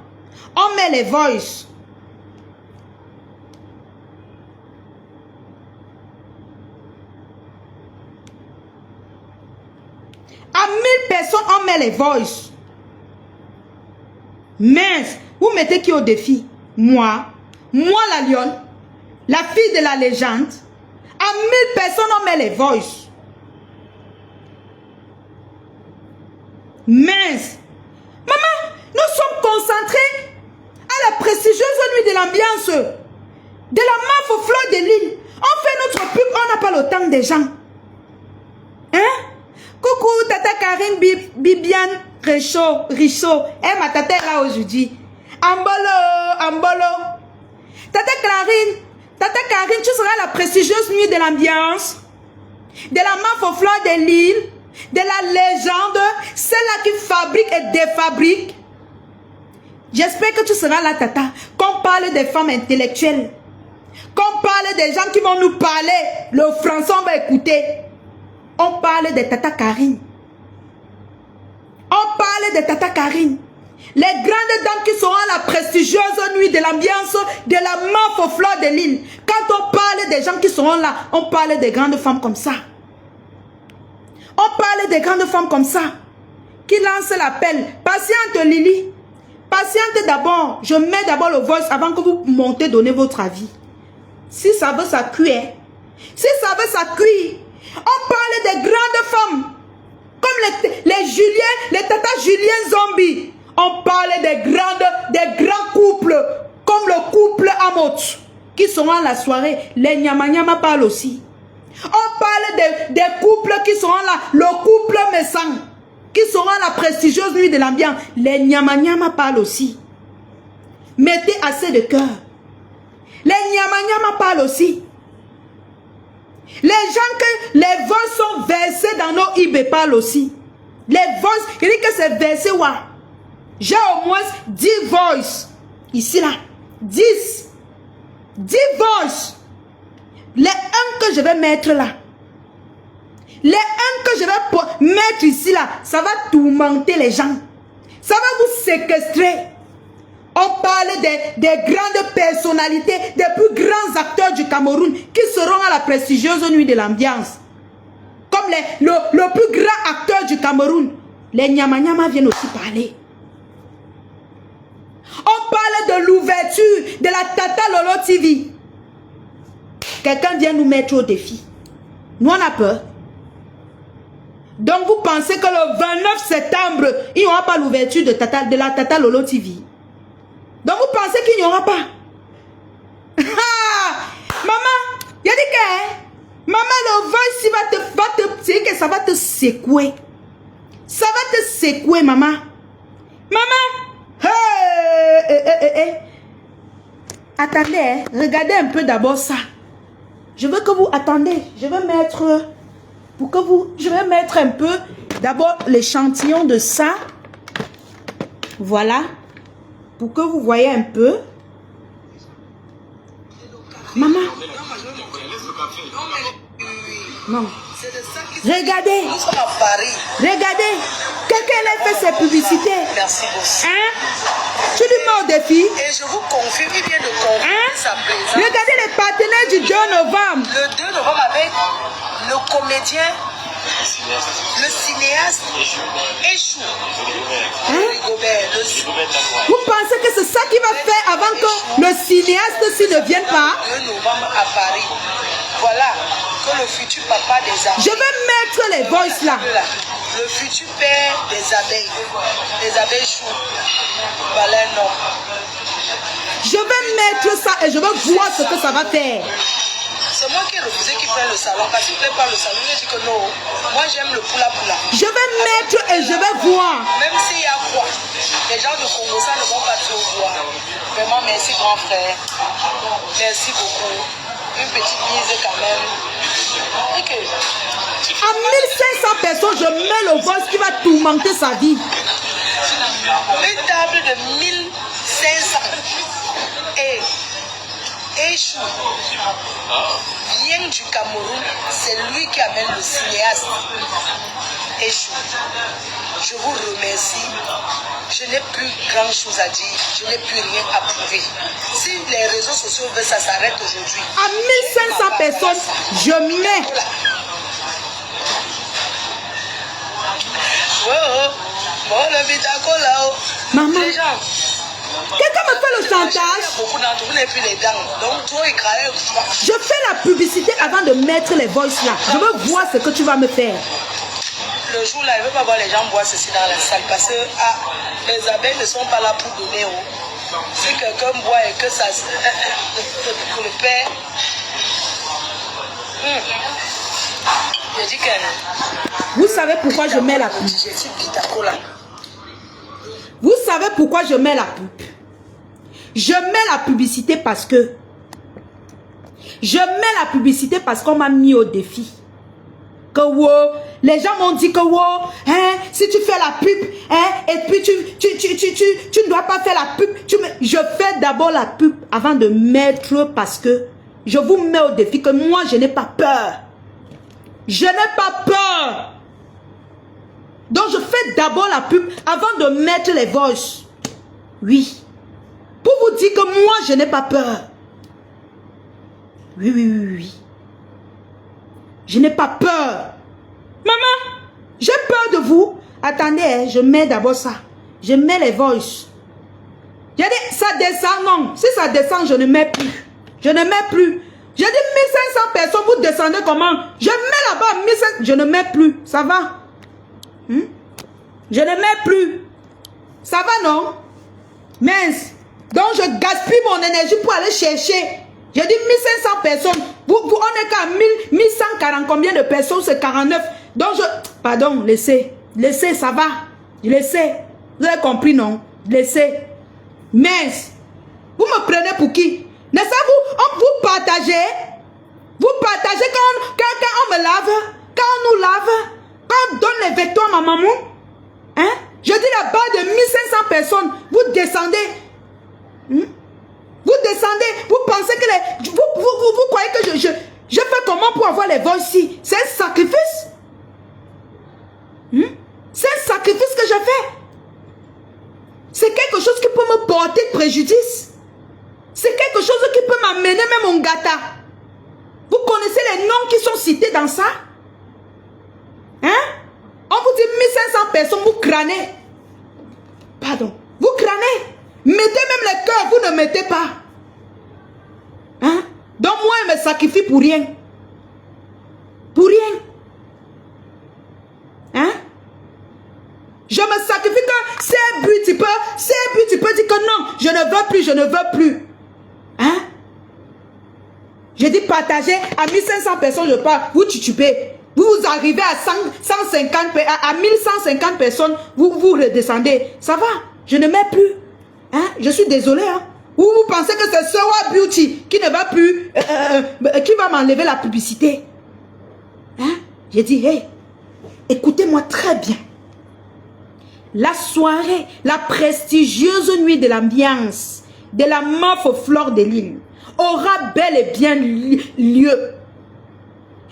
on met les voices. À 1000 personnes, on met les voices. Mince, vous mettez qui au défi? Moi la lionne, la fille de la légende. À 1000 personnes, on met les voices. Mince. Maman, nous sommes concentrés à la prestigieuse nuit de l'ambiance. De la MAF aux fleurs de l'île. On fait notre pub, on n'a pas le temps des gens. Hein? Coucou, Tata Karine Bibiane Richaud. Eh, ma tata est là aujourd'hui. Ambolo. Tata Karine, tu seras la prestigieuse nuit de l'ambiance. De la MAF aux fleurs de l'île. De la légende. Celle-là qui fabrique et défabrique. J'espère que tu seras là, Tata. Qu'on parle des femmes intellectuelles. Qu'on parle des gens qui vont nous parler. Le français, on va écouter. On parle de Tata Karine. On parle de Tata Karine. Les grandes dames qui seront à la prestigieuse nuit de l'ambiance de la MAF aux fleurs de l'île. Quand on parle des gens qui seront là, on parle des grandes femmes comme ça. On parle des grandes femmes comme ça. Qui lancent l'appel. Patiente Lily. Patiente d'abord. Je mets d'abord le voice avant que vous montez donner votre avis. Si ça veut, ça cuit. Si ça veut, ça cuit. On parle des grandes femmes. Comme les Julien, les Tata Julien Zombie. On parle des grands couples. Comme le couple Amot. Qui seront à la soirée. Les Nyama parlent aussi. On parle des couples qui seront là. Le couple Messang. Qui seront à la prestigieuse nuit de l'ambiance. Les Nyama parlent aussi. Mettez assez de cœur. Les Nyama parlent aussi. Les gens que les voix sont versés dans nos IB parlent aussi. Les voix, il dit que c'est versé où? J'ai au moins 10 voix. Ici là. 10 voix. Les 1 que je vais mettre là. Les 1 que je vais mettre ici là. Ça va tourmenter les gens. Ça va vous séquestrer. On parle des grandes personnalités, des plus grands acteurs du Cameroun qui seront à la prestigieuse nuit de l'ambiance. Comme le plus grand acteur du Cameroun. Les Nyama viennent aussi parler. On parle de l'ouverture de la Tata Lolo TV. Quelqu'un vient nous mettre au défi. Nous on a peur. Donc vous pensez que le 29 septembre, il n'y aura pas l'ouverture de la Tata Lolo TV. Donc vous pensez qu'il n'y aura pas. Maman, il y a dit que maman, le voice c'est que ça va te secouer. Ça va te secouer, maman. Maman. Attendez, regardez un peu d'abord ça. Je veux que vous attendez. Je vais mettre un peu d'abord l'échantillon de ça. Voilà. Pour que vous voyez un peu. Maman. Non. Regardez. Regardez. Quelqu'un a fait ses publicités. Merci beaucoup. Hein? Tu lui mets au défi. Et je vous confirme, il vient de confirmer sa présence. Regardez les partenaires du 2 novembre. Le 2 novembre avec le comédien, le cinéaste Échou. Vous pensez que c'est ça qui va faire avant que le cinéaste s'y ne vienne pas? 2 novembre à Paris. Voilà. que le futur papa des abeilles. Je vais mettre les voices là. Le futur père des abeilles chou. Voilà, non. Je vais mettre ça et je vais voir ce que ça va faire. C'est moi qui ai refusé qu'il prenne le salon. Parce qu'il ne plaît pas le salon, il dit que non. Moi j'aime le poula-poula. Je vais mettre et je vais voir. Même s'il y a quoi, les gens de Congo, ça ne vont pas trop voir. Vraiment, merci grand frère. Merci beaucoup. Une petite mise quand même. Okay. À 1500 personnes, je mets le voice qui va tourmenter sa vie. Une table de 1500 et chou vient du Cameroun, c'est lui qui amène le cinéaste Échou. Je vous remercie. Je n'ai plus grand chose à dire, je n'ai plus rien à prouver. Si les réseaux sociaux veulent, ça s'arrête aujourd'hui. À 1500 personnes, je mets. Le Vitaco là-haut. Maman. Les gens. Quelqu'un me fait le chantage. Beaucoup d'entre vous n'avez plus les dents. Donc, trop écrasé. Je fais la publicité avant de mettre les voices là. Je veux voir ce que tu vas me faire. Le jour là, il ne veut pas voir les gens boire ceci dans la salle. Parce que les abeilles ne sont pas là pour donner. Si quelqu'un boit et que ça... Pour le père... Je dis que... Vous savez pourquoi je mets la pub? Vous savez pourquoi je mets la pub? Je mets la publicité parce que... Je mets la publicité parce qu'on m'a mis au défi. Que wow, les gens m'ont dit que wow, hein, si tu fais la pub, hein, et puis tu ne dois pas faire la pub. Je fais d'abord la pub avant de mettre parce que je vous mets au défi que moi je n'ai pas peur. Je n'ai pas peur. Donc je fais d'abord la pub avant de mettre les voices. Oui. Pour vous dire que moi je n'ai pas peur. Oui. Je n'ai pas peur. Maman, j'ai peur de vous. Attendez, hein, je mets d'abord ça. Je mets les voices. J'ai dit, ça descend, non. Si ça descend, je ne mets plus. Je ne mets plus. J'ai dit 1500 personnes, vous descendez comment? Je mets là-bas 1500, je ne mets plus. Ça va? Je ne mets plus. Ça va, non? Mince. Donc, je gaspille mon énergie pour aller chercher. J'ai dit 1500 personnes. On est qu'à 1140 combien de personnes? C'est 49. Donc, pardon, laissez. Laissez, ça va. Laissez. Vous avez compris, non? Laissez. Mince. Vous me prenez pour qui? N'est-ce pas vous partagez? Vous partagez quand on me lave? Quand on nous lave? Quand on donne les vêtements à ma maman? Hein? Je dis là-bas de 1500 personnes. Vous descendez. Vous descendez. Vous pensez que vous croyez que je fais comment pour avoir les voix ici? C'est un sacrifice. C'est un sacrifice que je fais. C'est quelque chose qui peut me porter préjudice. C'est quelque chose qui peut m'amener même en gâta. Vous connaissez les noms qui sont cités dans ça? Hein? On vous dit 1500 personnes, vous crânez. Pardon. Vous crânez. Mettez même les cœurs, vous ne mettez pas. Hein? Donc moi, je me sacrifie pour rien. Pour rien. Hein? Je me sacrifie que c'est but, tu peux dire que non, je ne veux plus. Hein? Je dis partager à 1500 personnes, je parle, vous titubez. Vous arrivez à 150, à 1150 personnes, vous redescendez. Ça va, je ne mets plus. Hein? Je suis désolé. Hein? Ou vous pensez que c'est Sewa Beauty qui ne va plus, qui va m'enlever la publicité. Hein? J'ai dit, hey, écoutez-moi très bien. La soirée, la prestigieuse nuit de l'ambiance, de la meuf aux fleurs de l'île, aura bel et bien lieu.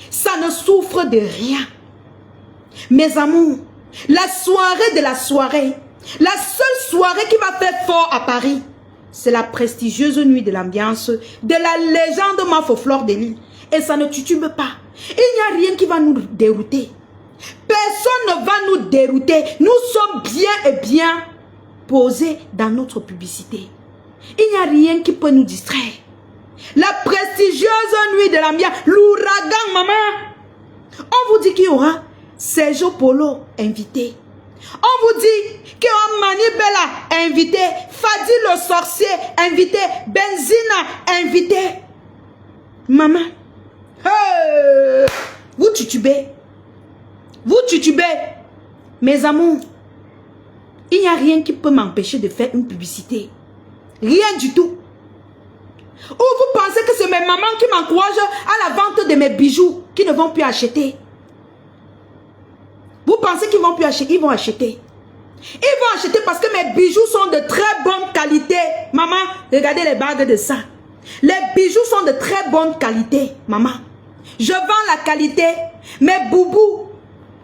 Ça ne souffre de rien. Mes amours, la soirée de la soirée, la seule soirée qui va faire fort à Paris, c'est la prestigieuse nuit de l'ambiance, de la légende meuf aux fleurs de l'île. Et ça ne titube pas. Il n'y a rien qui va nous dérouter. Personne ne va nous dérouter. Nous sommes bien et bien posés dans notre publicité. Il n'y a rien qui peut nous distraire. La prestigieuse nuit de l'ambiance. L'ouragan, maman. On vous dit qu'il y aura Sergio Polo invité. On vous dit qu'il y aura Mani Bella invité. Fadi le sorcier invité. Benzina invité. Maman. Hey, vous tutubez. Vous tutubez. Mes amours. Il n'y a rien qui peut m'empêcher de faire une publicité. Rien du tout. Ou vous pensez que c'est mes mamans qui m'encouragent à la vente de mes bijoux qui ne vont plus acheter? Vous pensez qu'ils vont plus acheter? Ils vont acheter. Ils vont acheter parce que mes bijoux sont de très bonne qualité. Maman, regardez les bagues de ça. Les bijoux sont de très bonne qualité, maman. Je vends la qualité. Mes boubous,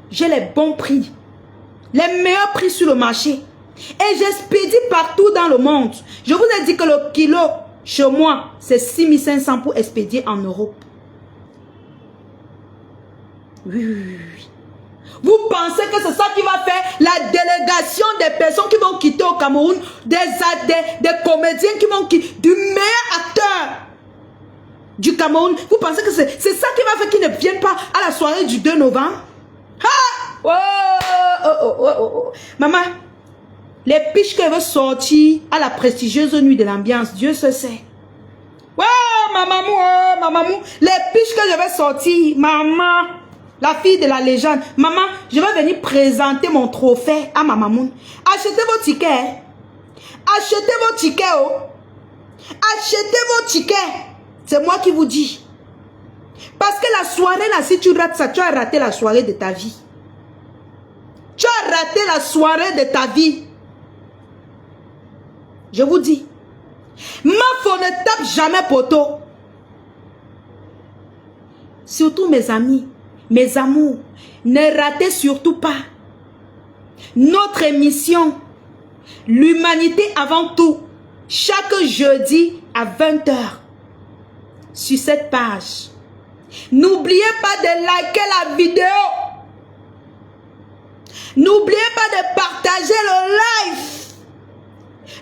j'ai les bons prix. Les meilleurs prix sur le marché. Et j'expédie partout dans le monde. Je vous ai dit que le kilo, chez moi, c'est 6500 pour expédier en Europe. Oui. Vous pensez que c'est ça qui va faire la délégation des personnes qui vont quitter au Cameroun, des comédiens qui vont quitter, du meilleur acteur du Cameroun? Vous pensez que c'est ça qui va faire qu'ils ne viennent pas à la soirée du 2 novembre? Maman, les piches qu'elle veut sortir à la prestigieuse nuit de l'ambiance, Dieu se sait. Maman, les piches que je vais sortir, maman, la fille de la légende, maman, je vais venir présenter mon trophée à ma maman. Achetez vos tickets. Achetez vos tickets. Achetez vos tickets. C'est moi qui vous dis. Parce que la soirée là, si tu rates ça, tu as raté la soirée de ta vie. Tu as raté la soirée de ta vie. Je vous dis. Ma femme ne tape jamais poteau. Surtout mes amis, mes amours, ne ratez surtout pas notre émission L'humanité avant tout, chaque jeudi à 20 h sur cette page. N'oubliez pas de liker la vidéo. N'oubliez pas de partager le live.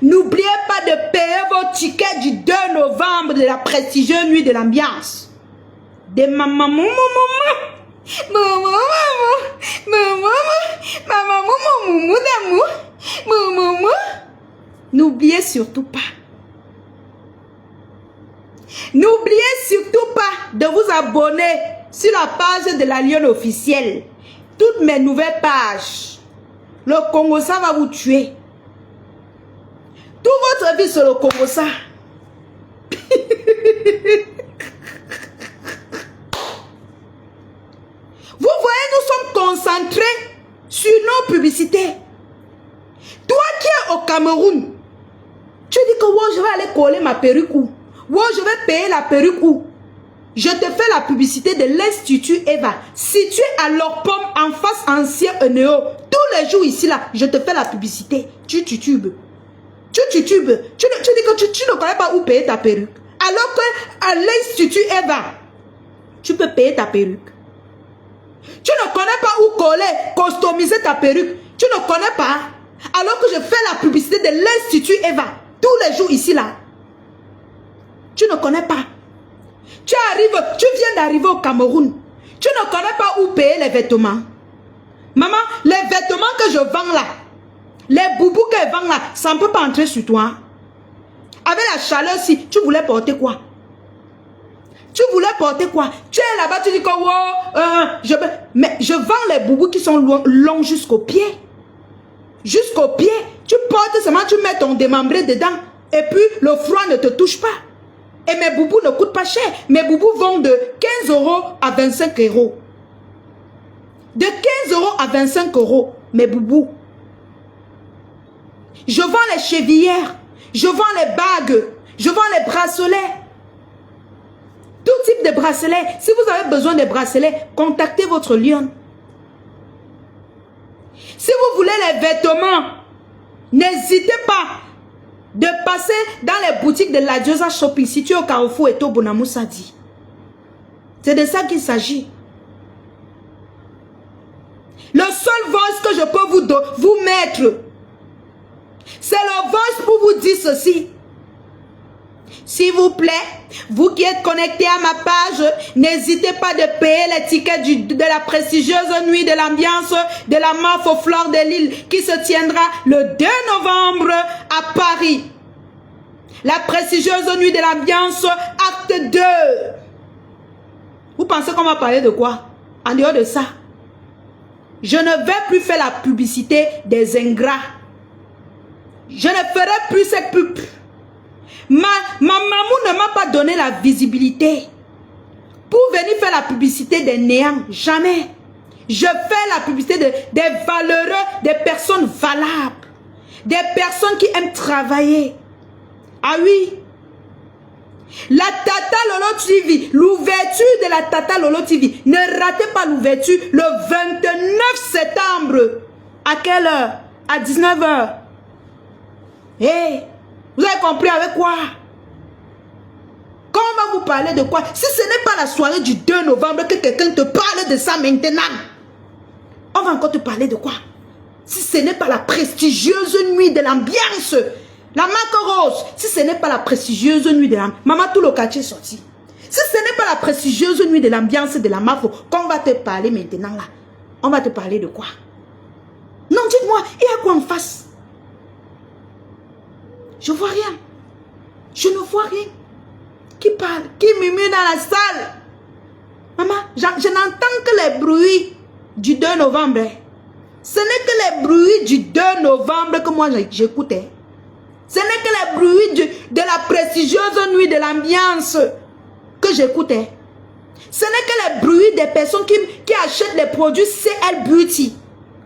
N'oubliez pas de payer vos tickets du 2 novembre de la prestigieuse nuit de l'ambiance. De ma maman, n'oubliez surtout pas. N'oubliez surtout pas de vous abonner sur la page de la Lionne officielle. Toutes mes nouvelles pages. Le Congo, ça va vous tuer. Toute votre vie sur le Congo, ça. Vous voyez, nous sommes concentrés sur nos publicités. Toi qui es au Cameroun, tu dis que je vais aller coller ma perruque où? Je vais payer la perruque où? Je te fais la publicité de l'Institut Eva, situé à Lorpom, en face ancien Eneo. Tous les jours ici, là, je te fais la publicité. Tu titubes. Tu titubes. Tu dis que tu ne connais pas où payer ta perruque. Alors qu'à l'Institut Eva, tu peux payer ta perruque. Tu ne connais pas où coller, customiser ta perruque. Tu ne connais pas. Alors que je fais la publicité de l'Institut Eva, tous les jours ici, là. Tu ne connais pas. Tu viens d'arriver au Cameroun. Tu ne connais pas où payer les vêtements. Maman, les vêtements que je vends là, les boubous que je vends là, ça ne peut pas entrer sur toi. Avec la chaleur, si tu voulais porter quoi? Tu voulais porter quoi? Tu es là-bas, tu dis que mais je vends les boubous qui sont longs jusqu'au pied. Jusqu'au pied. Tu portes seulement, tu mets ton démembré dedans. Et puis, le froid ne te touche pas. Et mes boubous ne coûtent pas cher. Mes boubous vont de 15 € à 25 €. De 15 € à 25 €, mes boubous. Je vends les chevillères. Je vends les bagues. Je vends les bracelets. Tout type de bracelets. Si vous avez besoin de bracelets, contactez votre Lionne. Si vous voulez les vêtements, n'hésitez pas de passer dans les boutiques de la Diosa Shopping située au Carrefour et au Bonamoussadi. C'est de ça qu'il s'agit. Le seul voice que je peux vous mettre, c'est le voice pour vous dire ceci. S'il vous plaît, vous qui êtes connectés à ma page, n'hésitez pas de payer les tickets de la prestigieuse nuit de l'ambiance de la MAF aux Fleurs de Lille qui se tiendra le 2 novembre à Paris. La prestigieuse nuit de l'ambiance, acte 2. Vous pensez qu'on va parler de quoi? En dehors de ça, je ne vais plus faire la publicité des ingrats. Je ne ferai plus cette pub. Ma maman ne m'a pas donné la visibilité pour venir faire la publicité des néants. Jamais. Je fais la publicité des valeureux, des personnes valables, des personnes qui aiment travailler. Ah oui. La Tata Lolo TV, l'ouverture de la Tata Lolo TV, ne ratez pas l'ouverture le 29 septembre. À quelle heure? À 19 h. Hey, vous avez compris avec quoi? Quand on va vous parler de quoi? Si ce n'est pas la soirée du 2 novembre que quelqu'un te parle de ça maintenant, on va encore te parler de quoi? Si ce n'est pas la prestigieuse nuit de l'ambiance, la marque rose, si ce n'est pas la prestigieuse nuit de l'ambiance, maman tout le quartier est sorti. Si ce n'est pas la prestigieuse nuit de l'ambiance de la MAF, qu'on va te parler maintenant là, on va te parler de quoi? Non, dites-moi, il y a quoi en face? Je vois rien. Je ne vois rien. Qui parle? Qui murmure dans la salle? Maman, je n'entends que les bruits du 2 novembre. Ce n'est que les bruits du 2 novembre que moi j'écoutais. Ce n'est que les bruits de la prestigieuse nuit de l'ambiance que j'écoutais. Ce n'est que les bruits des personnes qui achètent les produits CL Beauty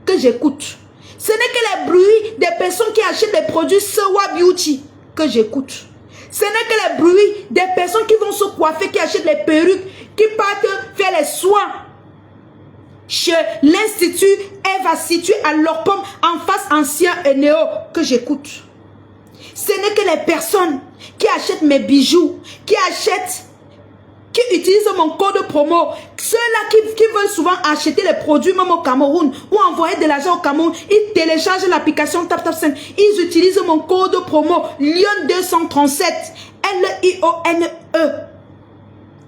que j'écoute. Ce n'est que les bruits des personnes qui achètent les produits Sewa Beauty que j'écoute. Ce n'est que les bruits des personnes qui vont se coiffer, qui achètent les perruques, qui partent faire les soins chez l'Institut Eva situé à Lorpom en face ancien et néo que j'écoute. Ce n'est que les personnes qui achètent mes bijoux, qui utilisent mon code promo. Ceux-là qui veulent souvent acheter les produits même au Cameroun ou envoyer de l'argent au Cameroun, ils téléchargent l'application TapTapSend. Ils utilisent mon code promo Lyon 237 LIONE.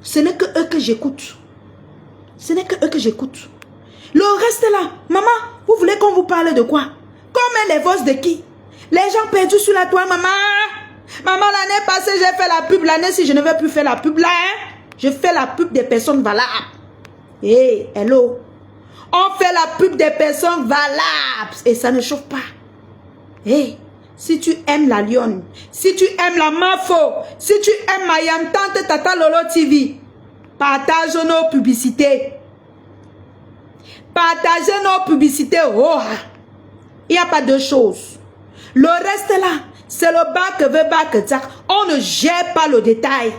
Ce n'est que eux que j'écoute. Ce n'est que eux que j'écoute. Le reste là, maman, vous voulez qu'on vous parle de quoi? Qu'on met les voix de qui? Les gens perdus sur la toile, maman. Maman, l'année passée, j'ai fait la pub. L'année, si je ne vais plus faire la pub là, je fais la pub des personnes valables. Hey, hello. On fait la pub des personnes valables. Et ça ne chauffe pas. Hey, si tu aimes la Lyon, si tu aimes la Mafo, si tu aimes ma yantante Tata Lolo TV, partage nos publicités. Partagez nos publicités. Oh, il n'y a pas de choses. Le reste là, c'est le bac veut bac tac. On ne gère pas le détail.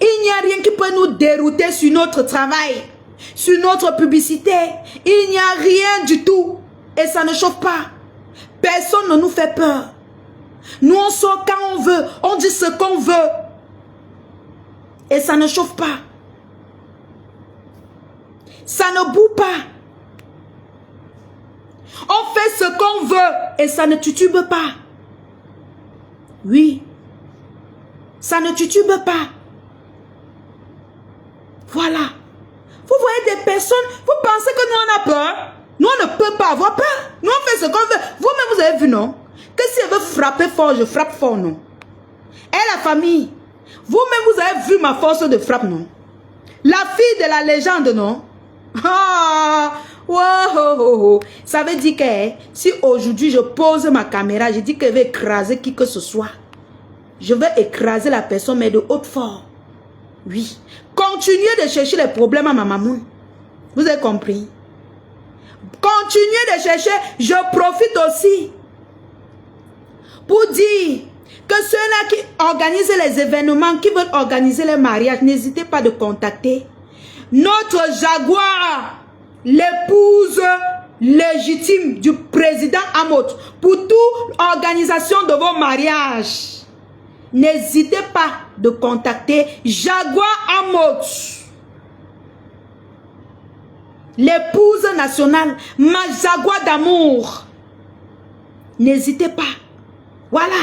Il n'y a rien qui peut nous dérouter sur notre travail, sur notre publicité. Il n'y a rien du tout. Et ça ne chauffe pas. Personne ne nous fait peur. Nous on sort quand on veut. On dit ce qu'on veut. Et ça ne chauffe pas. Ça ne boue pas. On fait ce qu'on veut et ça ne titube pas. Oui. Ça ne titube pas. Voilà. Vous voyez des personnes, vous pensez que nous on a peur? Nous on ne peut pas avoir peur. Nous on fait ce qu'on veut. Vous-même vous avez vu, non? Que si elle veut frapper fort, je frappe fort, non? Et la famille, vous-même vous avez vu ma force de frappe, non? La fille de la légende, non? Ah, wow. Ça veut dire que si aujourd'hui je pose ma caméra, je dis que je vais écraser qui que ce soit. Je vais écraser la personne, mais de haute force. Oui. Continuez de chercher les problèmes à ma maman. Vous avez compris? Continuez de chercher. Je profite aussi pour dire que ceux-là qui organisent les événements, qui veulent organiser les mariages, n'hésitez pas de contacter notre Jaguar, l'épouse légitime du président Amot, pour toute organisation de vos mariages. N'hésitez pas de contacter Jaguar Amot, l'épouse nationale, ma Jaguar d'amour. N'hésitez pas. Voilà.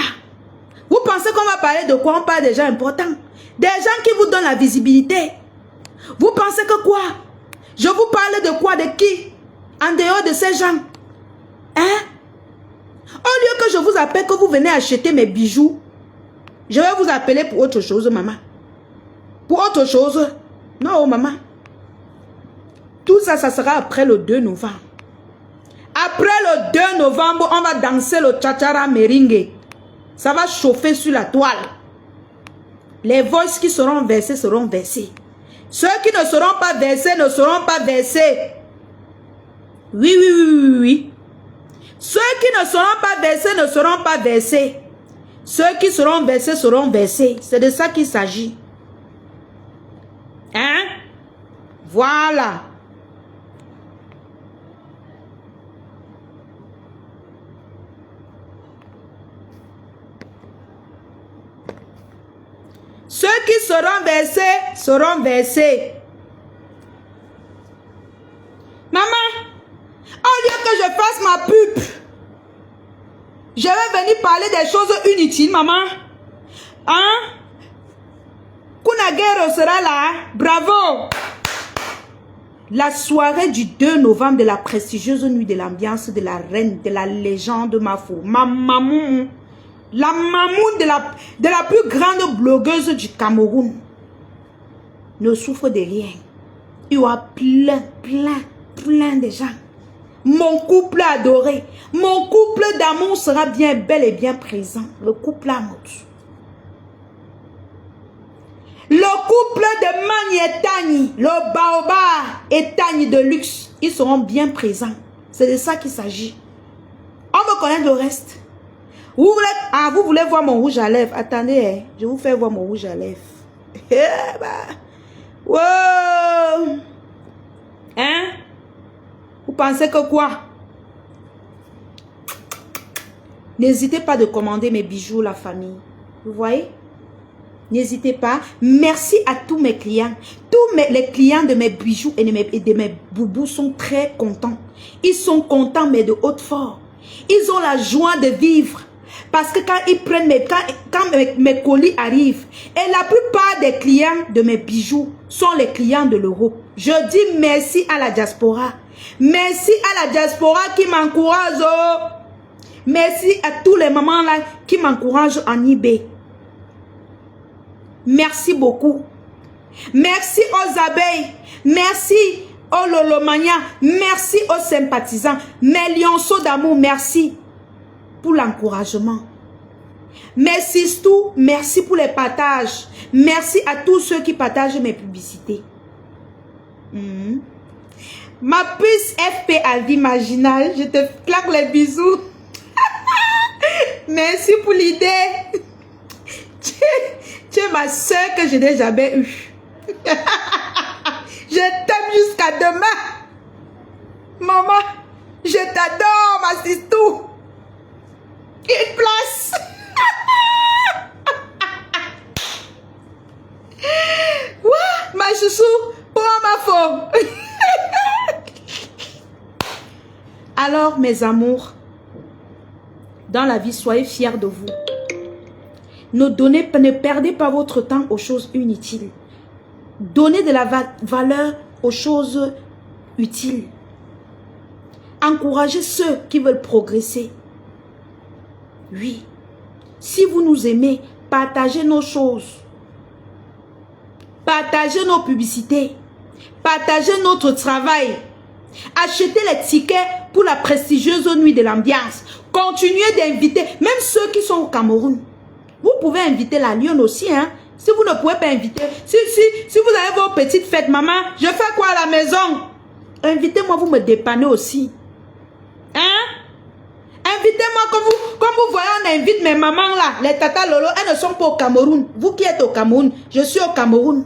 Vous pensez qu'on va parler de quoi? On parle des gens importants. Des gens qui vous donnent la visibilité. Vous pensez que quoi? Je vous parle de quoi? De qui? En dehors de ces gens. Hein? Au lieu que je vous appelle, que vous venez acheter mes bijoux, je vais vous appeler pour autre chose, maman. Pour autre chose. Non, maman. Tout ça, ça sera après le 2 novembre. Après le 2 novembre, on va danser le tchatchara meringue. Ça va chauffer sur la toile. Les voices qui seront versées seront versées. Ceux qui ne seront pas versés ne seront pas versés. Oui, oui, oui, oui, oui. Ceux qui ne seront pas versés ne seront pas versés. Ceux qui seront versés seront versés. C'est de ça qu'il s'agit. Hein? Voilà. Ceux qui seront versés seront versés. Maman, au lieu que je fasse ma pub, je vais venir parler des choses inutiles, maman. Hein? Kunagero sera là. Bravo. La soirée du 2 novembre de la prestigieuse nuit de l'ambiance de la reine, de la légende Mafo. Ma maman. La mamoune de la plus grande blogueuse du Cameroun ne souffre de rien. Il y aura plein de gens. Mon couple adoré, mon couple d'amour sera bien bel et bien présent. Le couple amour. Le couple de Mani et Tani, le Baobab et Tani de luxe, ils seront bien présents. C'est de ça qu'il s'agit. On me connaît le reste. Vous voulez voir mon rouge à lèvres? Attendez, hein, je vous fais voir mon rouge à lèvres. Wow! Hein? Vous pensez que quoi? N'hésitez pas de commander mes bijoux, la famille. Vous voyez? N'hésitez pas. Merci à tous mes clients. Tous les clients de mes bijoux et de mes boubous sont très contents. Ils sont contents, mais de haute force. Ils ont la joie de vivre. Parce que quand ils prennent mes colis arrivent, et la plupart des clients de mes bijoux sont les clients de l'Europe. Je dis merci à la diaspora. Merci à la diaspora qui m'encourage. Oh. Merci à tous les mamans là qui m'encouragent en eBay. Merci beaucoup. Merci aux abeilles. Merci aux lolomania. Merci aux sympathisants. Mes lionceaux d'amour, merci pour l'encouragement. Merci surtout, merci pour les partages. Merci à tous ceux qui partagent mes publicités. Ma puce FP à vie marginale, je te claque les bisous. Merci pour l'idée. Tu es ma soeur que je n'ai jamais eue. Je t'aime jusqu'à demain. Maman, je t'adore, ma sistou. Une place. Ma chouchou, prends ma forme. Alors, mes amours, dans la vie, soyez fiers de vous. Ne perdez pas votre temps aux choses inutiles. Donnez de la valeur aux choses utiles. Encouragez ceux qui veulent progresser. Oui, si vous nous aimez, partagez nos choses. Partagez nos publicités. Partagez notre travail. Achetez les tickets pour la prestigieuse nuit de l'ambiance. Continuez d'inviter, même ceux qui sont au Cameroun. Vous pouvez inviter la Lyon aussi, hein. Si vous ne pouvez pas inviter, si vous avez vos petites fêtes, maman, je fais quoi à la maison? Invitez-moi, vous me dépannez aussi. Hein? Invitez-moi, comme vous voyez, on invite mes mamans là, les tata lolo, elles ne sont pas au Cameroun. Vous qui êtes au Cameroun, je suis au Cameroun.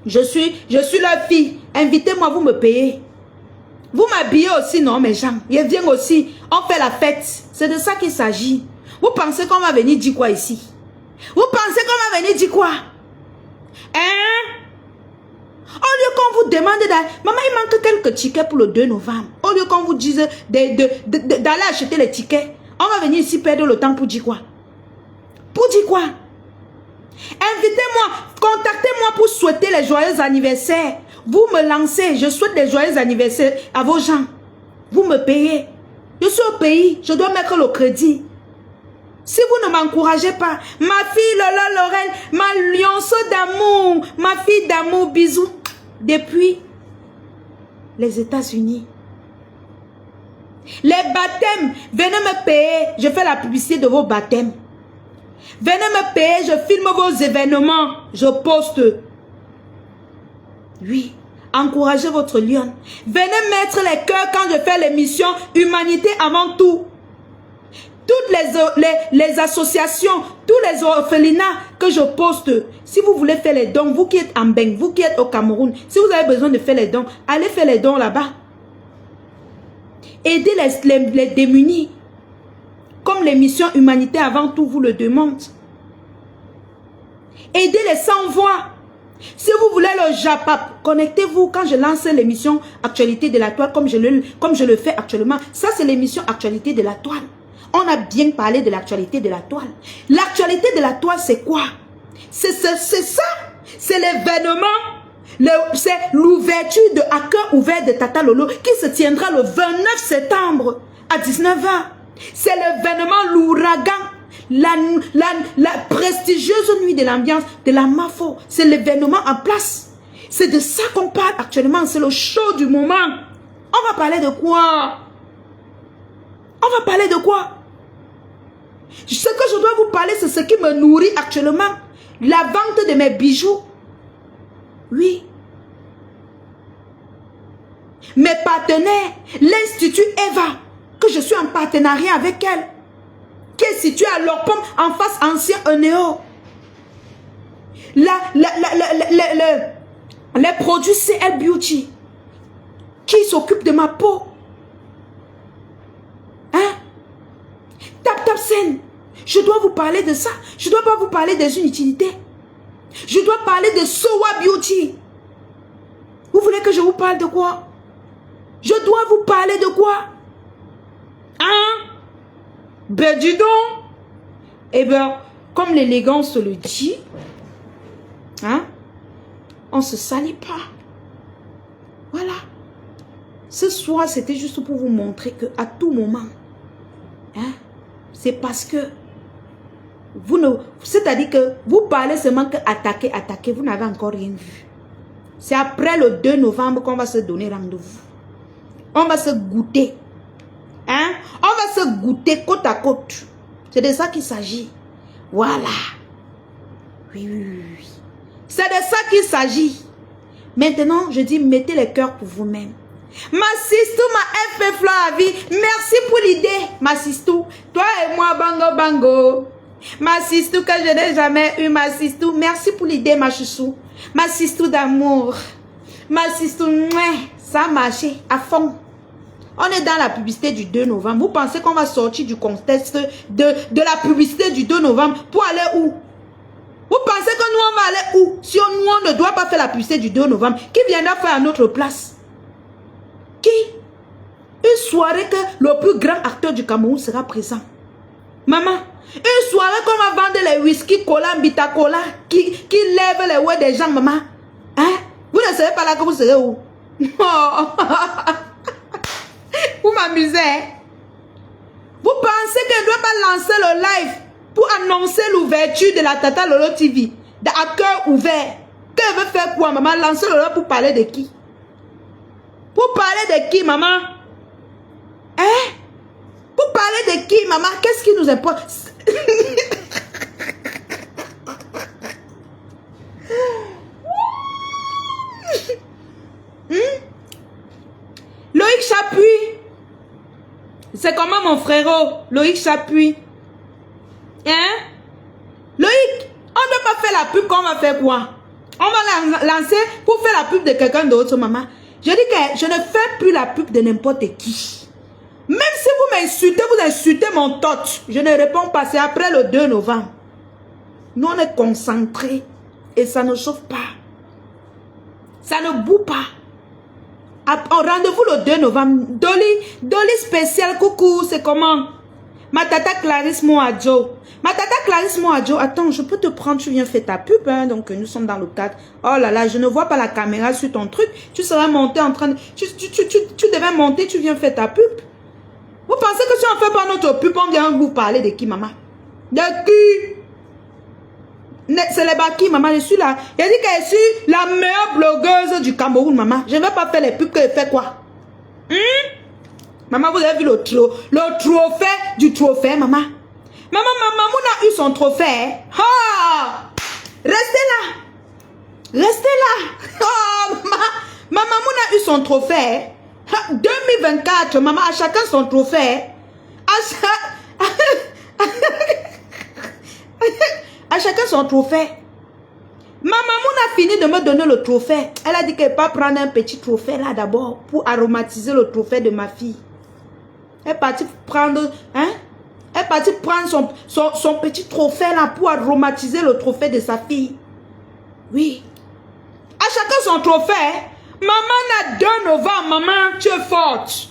Je suis leur fille. Invitez-moi, vous me payez. Vous m'habillez aussi, non, mes gens? Je viens aussi. On fait la fête. C'est de ça qu'il s'agit. Vous pensez qu'on va venir dire quoi ici? Vous pensez qu'on va venir dire quoi? Hein? Au lieu qu'on vous demande d'aller... Maman, il manque quelques tickets pour le 2 novembre. Au lieu qu'on vous dise d'aller acheter les tickets, on va venir ici perdre le temps pour dire quoi? Pour dire quoi? Invitez-moi, contactez-moi pour souhaiter les joyeux anniversaires. Vous me lancez, je souhaite des joyeux anniversaires à vos gens. Vous me payez. Je suis au pays, je dois mettre le crédit. Si vous ne m'encouragez pas, ma fille Lola Laurel, ma lionceau d'amour, ma fille d'amour, bisous, depuis les États-Unis. Les baptêmes, venez me payer, je fais la publicité de vos baptêmes. Venez me payer, je filme vos événements, je poste. Oui, encouragez votre lion. Venez mettre les cœurs quand je fais l'émission Humanité avant tout. Toutes les associations, tous les orphelinats que je poste, si vous voulez faire les dons, vous qui êtes en Beng, vous qui êtes au Cameroun, si vous avez besoin de faire les dons, allez faire les dons là-bas. Aidez les démunis. Comme l'émission Humanité avant tout vous le demande. Aidez les sans-voix. Si vous voulez le Japap, connectez-vous quand je lance l'émission Actualité de la Toile, comme je le fais actuellement. Ça, c'est l'émission Actualité de la Toile. On a bien parlé de l'actualité de la toile. L'actualité de la toile, c'est quoi? C'est ça. C'est l'événement. C'est l'ouverture de À cœur ouvert de Tata Lolo qui se tiendra le 29 septembre à 19h. C'est l'événement, l'ouragan, la prestigieuse nuit de l'ambiance de la Mafo. C'est l'événement en place. C'est de ça qu'on parle actuellement. C'est le show du moment. On va parler de quoi? On va parler de quoi? Ce que je dois vous parler, c'est ce qui me nourrit actuellement. La vente de mes bijoux. Oui. Mes partenaires, l'Institut Eva, que je suis en partenariat avec elle, qui est situé à Lorpom, en face ancien Enéo. Les produits CL Beauty, qui s'occupent de ma peau. Hein? Tap Sen, je dois vous parler de ça. Je ne dois pas vous parler des inutilités. Je dois parler de Sowa Beauty. Vous voulez que je vous parle de quoi? Je dois vous parler de quoi? Hein? Ben dis donc. Eh bien, comme l'élégance le dit, hein? On ne se salit pas. Voilà. Ce soir, c'était juste pour vous montrer qu'à tout moment, hein, c'est parce que vous ne... C'est-à-dire que vous parlez seulement que attaquer, vous n'avez encore rien vu. C'est après le 2 novembre qu'on va se donner rendez-vous. On va se goûter. Hein? On va se goûter côte à côte. C'est de ça qu'il s'agit. Voilà. Oui. C'est de ça qu'il s'agit. Maintenant, je dis, mettez les cœurs pour vous-même. Ma sistou, ma FF Fleur à vie, merci pour l'idée, ma sistou. Toi et moi, bango. Ma sistou que je n'ai jamais eu, ma sistou. Merci pour l'idée, ma chouchou. Ma sistou d'amour. Ma sistou, ça a marché à fond. On est dans la publicité du 2 novembre. Vous pensez qu'on va sortir du contexte de la publicité du 2 novembre pour aller où? Vous pensez que nous, on va aller où? Si nous, on ne doit pas faire la publicité du 2 novembre, qui viendra faire à notre place? Qui? Une soirée que le plus grand acteur du Cameroun sera présent. Maman, une soirée qu'on va vendre les whisky, cola, mbita cola, qui lève les ouais des gens, maman. Hein? Vous ne savez pas là que vous serez où? Vous m'amusez. Hein? Vous pensez qu'elle ne doit pas lancer le live pour annoncer l'ouverture de la Tata Lolo TV, à cœur ouvert? Qu'elle veut faire quoi, maman? Lancer le live pour parler de qui? Pour parler de qui, maman? Hein? Pour parler de qui, maman? Qu'est-ce qui nous importe? Loïc Chapuis. C'est comment mon frérot? Loïc Chapuis. Hein? Loïc, on ne doit pas faire la pub qu'on va faire quoi? On va la lancer pour faire la pub de quelqu'un d'autre, maman. Je dis que je ne fais plus la pub de n'importe qui. Même si vous insultez mon tot, je ne réponds pas. C'est après le 2 novembre. Nous, on est concentrés et ça ne chauffe pas. Ça ne boue pas. Rendez-vous le 2 novembre. Dolly spécial, coucou, c'est comment? Ma tata Clarisse Moadjo. Ma tata Clarisse Moadjo, attends, je peux te prendre, tu viens faire ta pub, hein, donc nous sommes dans le cadre. Oh là là, je ne vois pas la caméra sur ton truc. Tu seras monté en train de... Tu devais monter, tu viens faire ta pub. Vous pensez que si on ne fait pas notre pub, on vient vous parler de qui, maman? De qui? C'est les Baki, maman, je suis là. Il a dit que je suis la meilleure blogueuse du Cameroun, maman. Je ne vais pas faire les pubs que je fais quoi? Maman, vous avez vu le trophée du trophée, maman? Maman, maman a eu son trophée. Ah! Restez là. Restez là. Oh, maman a eu son trophée. 2024, maman, à chacun son trophée. À chacun son trophée. Ma maman a fini de me donner le trophée. Elle a dit qu'elle va prendre un petit trophée là d'abord pour aromatiser le trophée de ma fille. Elle est partie prendre, hein? Elle est partie prendre son petit trophée là pour aromatiser le trophée de sa fille. Oui. À chacun son trophée. Maman a 2 novembre. Maman, tu es forte.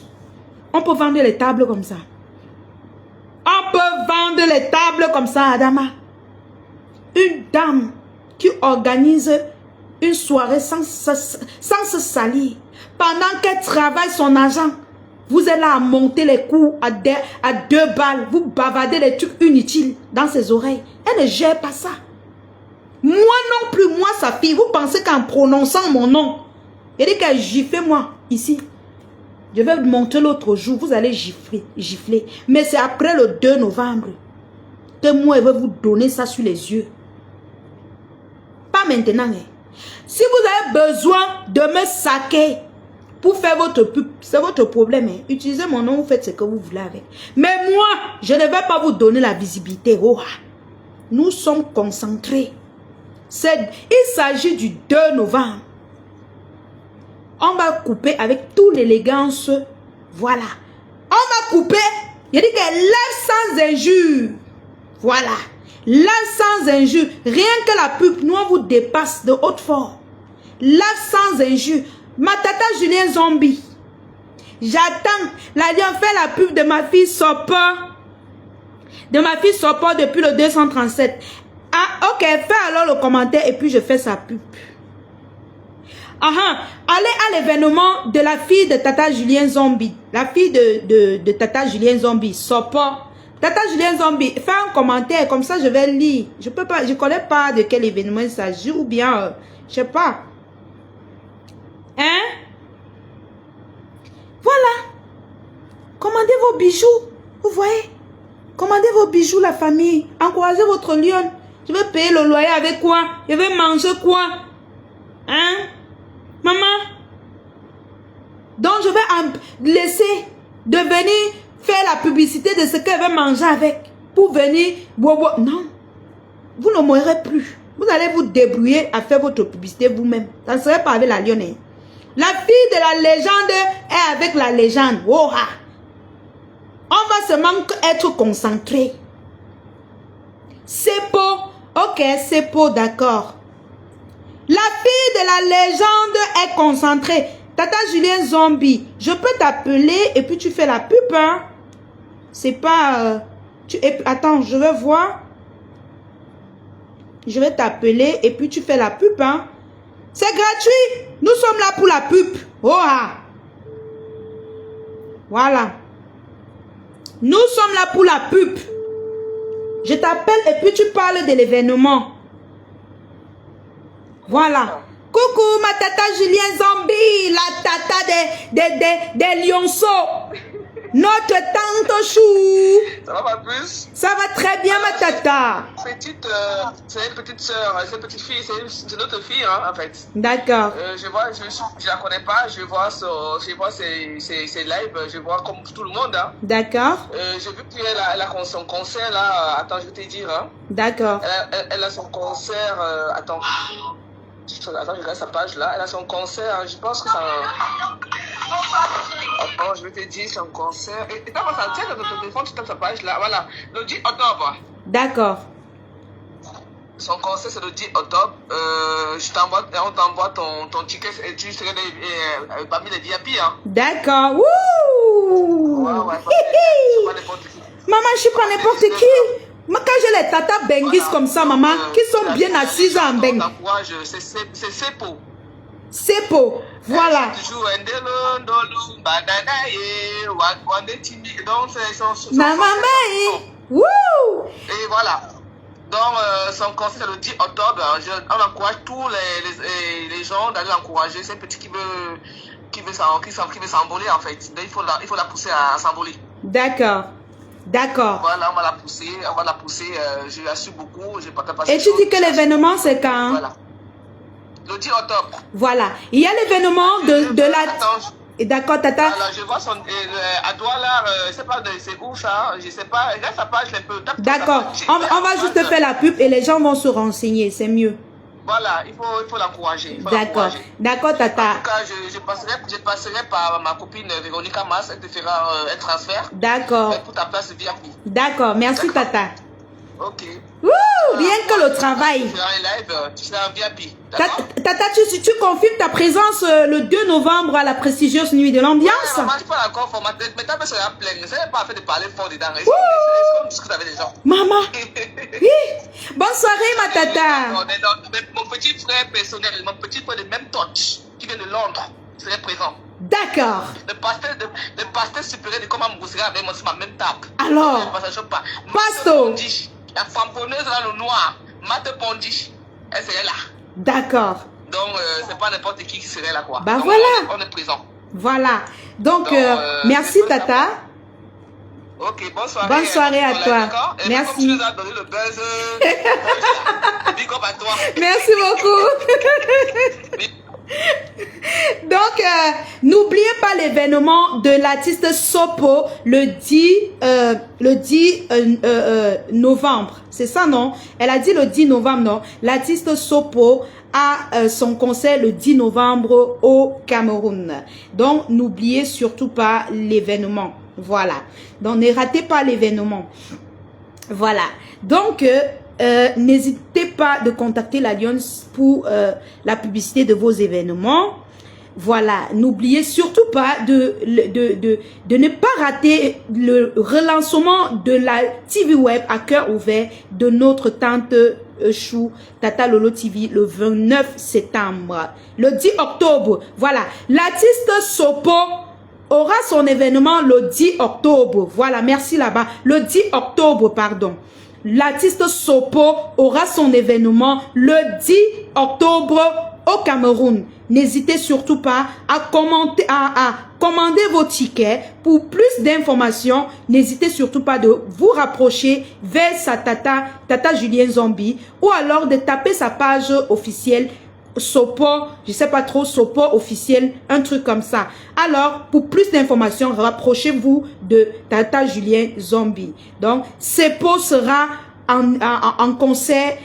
On peut vendre les tables comme ça. On peut vendre les tables comme ça, Adama. Une dame qui organise une soirée sans se salir. Pendant qu'elle travaille son argent, vous êtes là à monter les coûts à 2 balles. Vous bavardez les trucs inutiles dans ses oreilles. Elle ne gère pas ça. Moi non plus, moi sa fille. Vous pensez qu'en prononçant mon nom, elle dit qu'elle gifle moi ici. Je vais vous montrer l'autre jour, vous allez gifler. Mais c'est après le 2 novembre que moi, je vais vous donner ça sur les yeux. Pas maintenant. Hein. Si vous avez besoin de me saquer pour faire votre pub, c'est votre problème. Hein. Utilisez mon nom, vous faites ce que vous voulez avec. Mais moi, je ne vais pas vous donner la visibilité. Oh, nous sommes concentrés. Il s'agit du 2 novembre. On va couper avec toute l'élégance. Voilà. On va couper. Il dit que lève sans injure. Voilà. Lève sans injure. Rien que la pub, nous on vous dépasse de haute forme. Lève sans injure. Ma tata Julien Zombie. J'attends. La on fait la pub de ma fille Sopa. De ma fille Sopa depuis le 237. Ah, ok. Fais alors le commentaire et puis je fais sa pub. Allez à l'événement de la fille de Tata Julien Zombie. La fille de Tata Julien Zombie. Sopa. Tata Julien Zombie. Fais un commentaire. Comme ça, je vais lire. Je peux pas. Je connais pas de quel événement il s'agit. Ou bien, je sais pas. Hein? Voilà. Commandez vos bijoux. Vous voyez? Commandez vos bijoux, la famille. Encouragez votre lion. Je vais payer le loyer avec quoi? Je vais manger quoi? Hein? Maman, donc je vais laisser de venir faire la publicité de ce qu'elle va manger avec pour venir boire. Non, vous ne mourrez plus. Vous allez vous débrouiller à faire votre publicité vous-même. Ça ne serait pas avec la lionne. La fille de la légende est avec la légende. Oh, ah. On va seulement être concentré. C'est beau. Ok, c'est beau, d'accord. La fille de la légende est concentrée. Tata Julien Zombie, je peux t'appeler et puis tu fais la pub, hein? C'est pas... attends, je vais voir. Je vais t'appeler et puis tu fais la pub, hein? C'est gratuit. Nous sommes là pour la pub. Oh, ah. Voilà. Nous sommes là pour la pub. Je t'appelle et puis tu parles de l'événement. Voilà. Coucou, ma tata Julien Zombie, la tata des lionceaux. Notre tante Chou. Ça va pas plus? Ça va très bien, ma tata. C'est une petite soeur, c'est une petite fille, c'est notre fille, hein, en fait. D'accord. Je la connais pas, je vois ses lives, je vois comme tout le monde, hein. D'accord. J'ai vu qu'elle a son concert, là, attends, je vais te dire, hein. D'accord. Elle a son concert, attends, je regarde sa page, là, elle a son concert, je pense que ça... Attends, je vais te dire son concert. Et t'as ça, tiens, dans ton téléphone, tu tapes sa page là, voilà. Le 10 octobre. D'accord. Son concert, c'est le 10 octobre. On t'envoie ton ticket et tu serais parmi les VIP. Hein. D'accord. Wouh! Ouais, je suis pas n'importe qui. Maman, je suis pas n'importe qui. Moi, quand j'ai les tata benguis comme ça, maman, qui sont bien assises en beng. C'est Sepo. Sepo, voilà. Wouh! Et voilà. Donc, son concert le 10 octobre, on encourage tous les gens d'aller encourager ces petits qui veut s'envoler en fait. Donc, il faut la pousser à s'envoler. D'accord. D'accord. Voilà, on va la pousser. Je la suis beaucoup. Et tu dis que l'événement, c'est quand? Voilà. Le 10 octobre. Voilà. Il y a l'événement de la... D'accord, tata. Alors, je vois son... à Douala, je ne sais pas c'est où ça. Je ne sais pas. Regarde sa page un peu. D'accord. On va juste faire la pub et les gens vont se renseigner. C'est mieux. Voilà, il faut l'encourager. D'accord. D'accord, tata. En tout cas, je passerai par ma copine Véronica Mas. Elle te fera un transfert. D'accord. Pour ta place VIP. D'accord. Merci, tata. Ok. Wouh, rien que le travail. Tu seras en VIP. Tata, tu confirmes ta présence le 2 novembre à la prestigieuse nuit de l'ambiance? Ouais, maman, je parle encore format. Mais ta sera pleine. Ça n'est pas fait de parler fort dedans. C'est comme discuter avec les gens. Maman. Oui. Bonne soirée, ma tata. Mon petit frère personnel, mon petit frère de même touch, qui vient de Londres, serait présent. D'accord. Le pasteur supérieur de comment Moussera avec moi sur ma même table. Alors, pasteur. La famponneuse dans le noir, Mate Pondi, elle serait là. D'accord. Donc, c'est pas n'importe qui serait là, quoi. Bah donc, voilà. On est présent. Voilà. Donc merci, tata. Ok, bonne soirée. Bonne soirée à toi. Merci. Tu nous as donné le buzz. Big up à toi. Merci beaucoup. Donc, n'oubliez pas l'événement de l'artiste Sopo le 10 novembre. C'est ça, non? Elle a dit le 10 novembre, non? L'artiste Sopo a son concert le 10 novembre au Cameroun. Donc, n'oubliez surtout pas l'événement. Voilà. Donc, ne ratez pas l'événement. Voilà. Donc, n'hésitez pas de contacter l'Alliance pour la publicité de vos événements. Voilà, n'oubliez surtout pas de ne pas rater le relancement de la TV Web à cœur ouvert de notre tante Chou, Tata Lolo TV, le 29 septembre. Le 10 octobre, voilà, l'artiste Sopo aura son événement le 10 octobre. Voilà, merci là-bas. Le 10 octobre, pardon. L'artiste Sopo aura son événement le 10 octobre au Cameroun. N'hésitez surtout pas à commander vos tickets. Pour plus d'informations, n'hésitez surtout pas de vous rapprocher vers sa Tata Julien Zombie, ou alors de taper sa page officielle Sopo, je sais pas trop, Sopo officiel, un truc comme ça. Alors, pour plus d'informations, rapprochez-vous de Tata Julien Zombie. Donc, Sopo sera en concert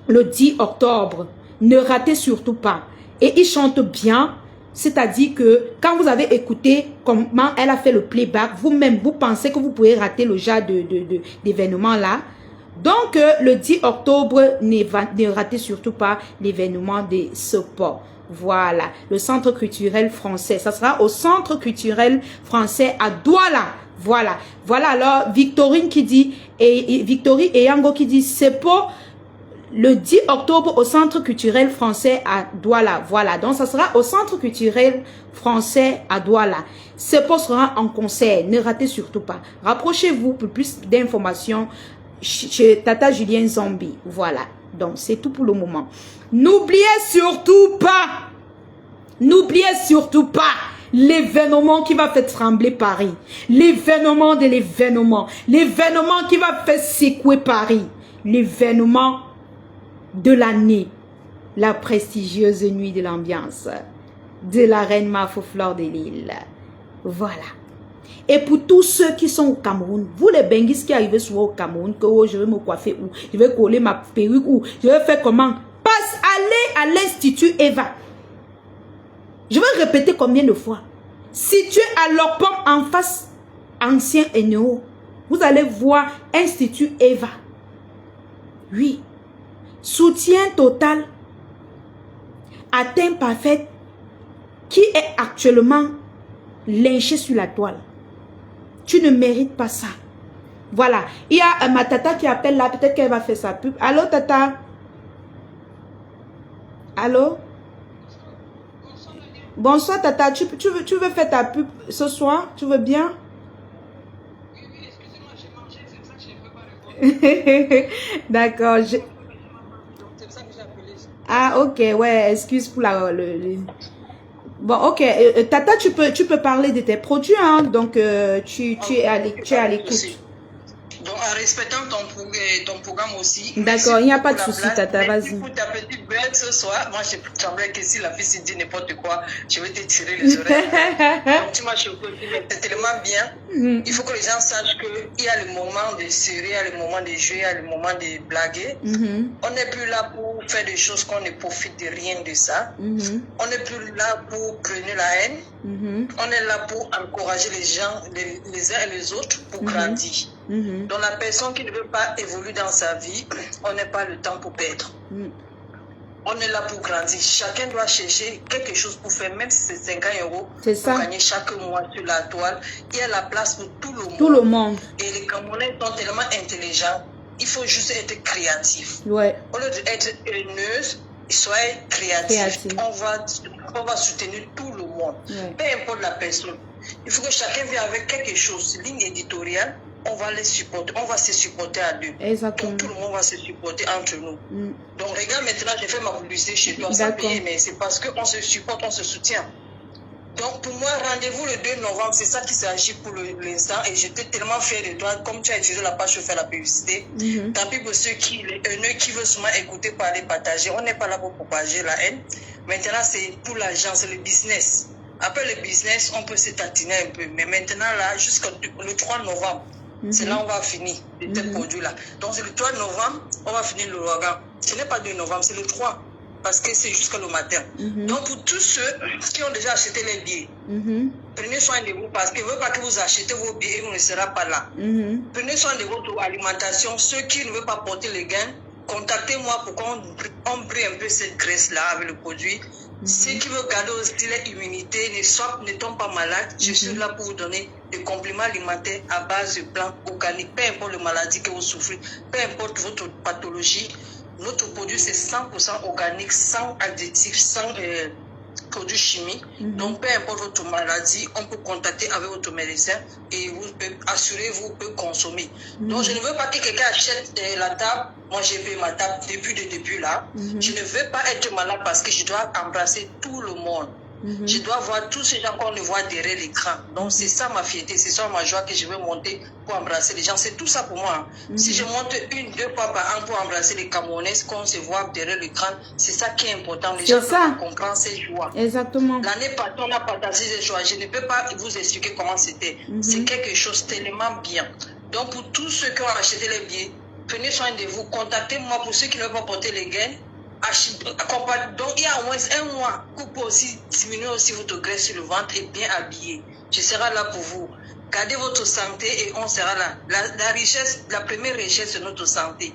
le 10 octobre. Ne ratez surtout pas. Et il chante bien, c'est-à-dire que quand vous avez écouté comment elle a fait le playback, vous-même, vous pensez que vous pouvez rater le genre d'événement là. Donc, le 10 octobre, ne ratez surtout pas l'événement de Sopo. Voilà, le Centre culturel français. Ça sera au Centre culturel français à Douala. Voilà, voilà alors Victorine qui dit, et Victorie et Yango qui dit Sopo, le 10 octobre au Centre culturel français à Douala. Voilà, donc ça sera au Centre culturel français à Douala. Sopo sera en concert, ne ratez surtout pas. Rapprochez-vous pour plus d'informations chez Tata Julien Zombie. Voilà, donc c'est tout pour le moment. N'oubliez surtout pas l'événement qui va faire trembler Paris, l'événement de l'événement qui va faire secouer Paris, l'événement de l'année, la prestigieuse nuit de l'ambiance de la reine Mafo Fleur de Lille. Voilà. Et pour tous ceux qui sont au Cameroun, vous les benguis qui arrivez souvent au Cameroun, que oh, je vais me coiffer où, je vais coller ma perruque où, je vais faire comment? Allez à l'Institut Eva. Je vais répéter combien de fois. Situé à l'Opom en face ancien Eneo, vous allez voir Institut Eva. Oui. Soutien total. Atteinte parfaite. Qui est actuellement lynché sur la toile. Tu ne mérites pas ça. Voilà. Il y a ma tata qui appelle là. Peut-être qu'elle va faire sa pub. Allô, tata? Allô? Bonsoir, tata. Tu veux faire ta pub ce soir? Tu veux bien? Oui, excusez-moi, j'ai mangé, c'est ça que je ne peux pas répondre. D'accord. C'est ça que j'ai appelé. Ah, ok. Ouais, excuse pour Bon, ok. Tata, tu peux parler de tes produits, hein. Donc, tu es à l'écoute. Donc, en respectant ton programme aussi. D'accord, il n'y a pas de souci, tata, vas-y. Pour ta petite bête ce soir, moi, j'aimerais que si la fille se dit n'importe quoi, je vais te tirer les oreilles. Donc, tu m'as choqué, c'est tellement bien. Il faut que les gens sachent qu'il y a le moment de serrer, il y a le moment de jouer, il y a le moment de blaguer. On n'est plus là pour faire des choses qu'on ne profite de rien de ça. On n'est plus là pour prôner la haine. On est là pour encourager les gens, les uns et les autres, pour grandir. Donc la personne qui ne veut pas évoluer dans sa vie, on n'a pas le temps pour perdre. On est là pour grandir. Chacun doit chercher quelque chose pour faire, même si c'est 50 € pour gagner chaque mois sur la toile. Il y a la place pour tout le monde. Tout le monde. Et les Camerounais sont tellement intelligents, il faut juste être créatif. Ouais. Au lieu d'être haineuse, soyez créatif. On va soutenir tout le monde. Ouais. Peu importe la personne. Il faut que chacun vienne avec quelque chose, ligne éditoriale. On va les supporter, on va se supporter à deux. Exactement. Donc tout le monde va se supporter entre nous. Donc regarde maintenant, j'ai fait ma publicité chez toi sans payer, mais c'est parce qu'on se supporte, on se soutient. Donc pour moi, rendez-vous le 2 novembre, c'est ça qui s'agit pour l'instant. Et j'étais tellement fière de toi, comme tu as utilisé la page pour faire la publicité. Tant pis pour ceux qui veulent seulement écouter, parler, partager. On n'est pas là pour propager la haine. Maintenant, c'est pour l'argent, c'est le business. Après le business, on peut se tatiner un peu. Mais maintenant, là, jusqu'au 3 novembre, c'est là où on va finir de tel produit-là. Donc, c'est le 3 novembre, on va finir l'ouragan. Ce n'est pas le 2 novembre, c'est le 3. Parce que c'est jusqu'à le matin. Donc, pour tous ceux qui ont déjà acheté les billets, prenez soin de vous parce que ne veut pas que vous achetez vos billets et vous ne serez pas là. Prenez soin de votre alimentation. Ceux qui ne veulent pas porter les gains, contactez-moi pour qu'on brille un peu cette graisse-là avec le produit. Ceux qui veulent garder aussi l'immunité, ne tombent pas malades, je suis là pour vous donner des compléments alimentaires à base de plantes organiques. Peu importe la maladie que vous souffrez, peu importe votre pathologie, notre produit c'est 100% organique, sans additifs, sans produits chimiques. Donc peu importe votre maladie, on peut contacter avec votre médecin et vous pouvez assurez-vous peut consommer. Donc je ne veux pas que quelqu'un achète la table. Moi j'ai payé ma table depuis le début là. Je ne veux pas être malade parce que je dois embrasser tout le monde. Je dois voir tous ces gens qu'on ne voit derrière l'écran. Donc c'est ça ma fierté, c'est ça ma joie que je veux monter pour embrasser les gens. C'est tout ça pour moi. Si je monte 1-2 fois par an pour embrasser les Camerounais, qu'on se voit derrière l'écran, c'est ça qui est important. Les gens doivent comprendre ces joies. Exactement. L'année passée, on a partagé ces joies. Je ne peux pas vous expliquer comment c'était. C'est quelque chose tellement bien. Donc pour tous ceux qui ont acheté les billets, prenez soin de vous. Contactez-moi pour ceux qui ne veulent pas porter les gains. Donc il y a au moins un mois pour aussi diminuer aussi votre graisse sur le ventre et bien habillé. Je serai là pour vous. Gardez votre santé et on sera là. La richesse, la première richesse c'est notre santé.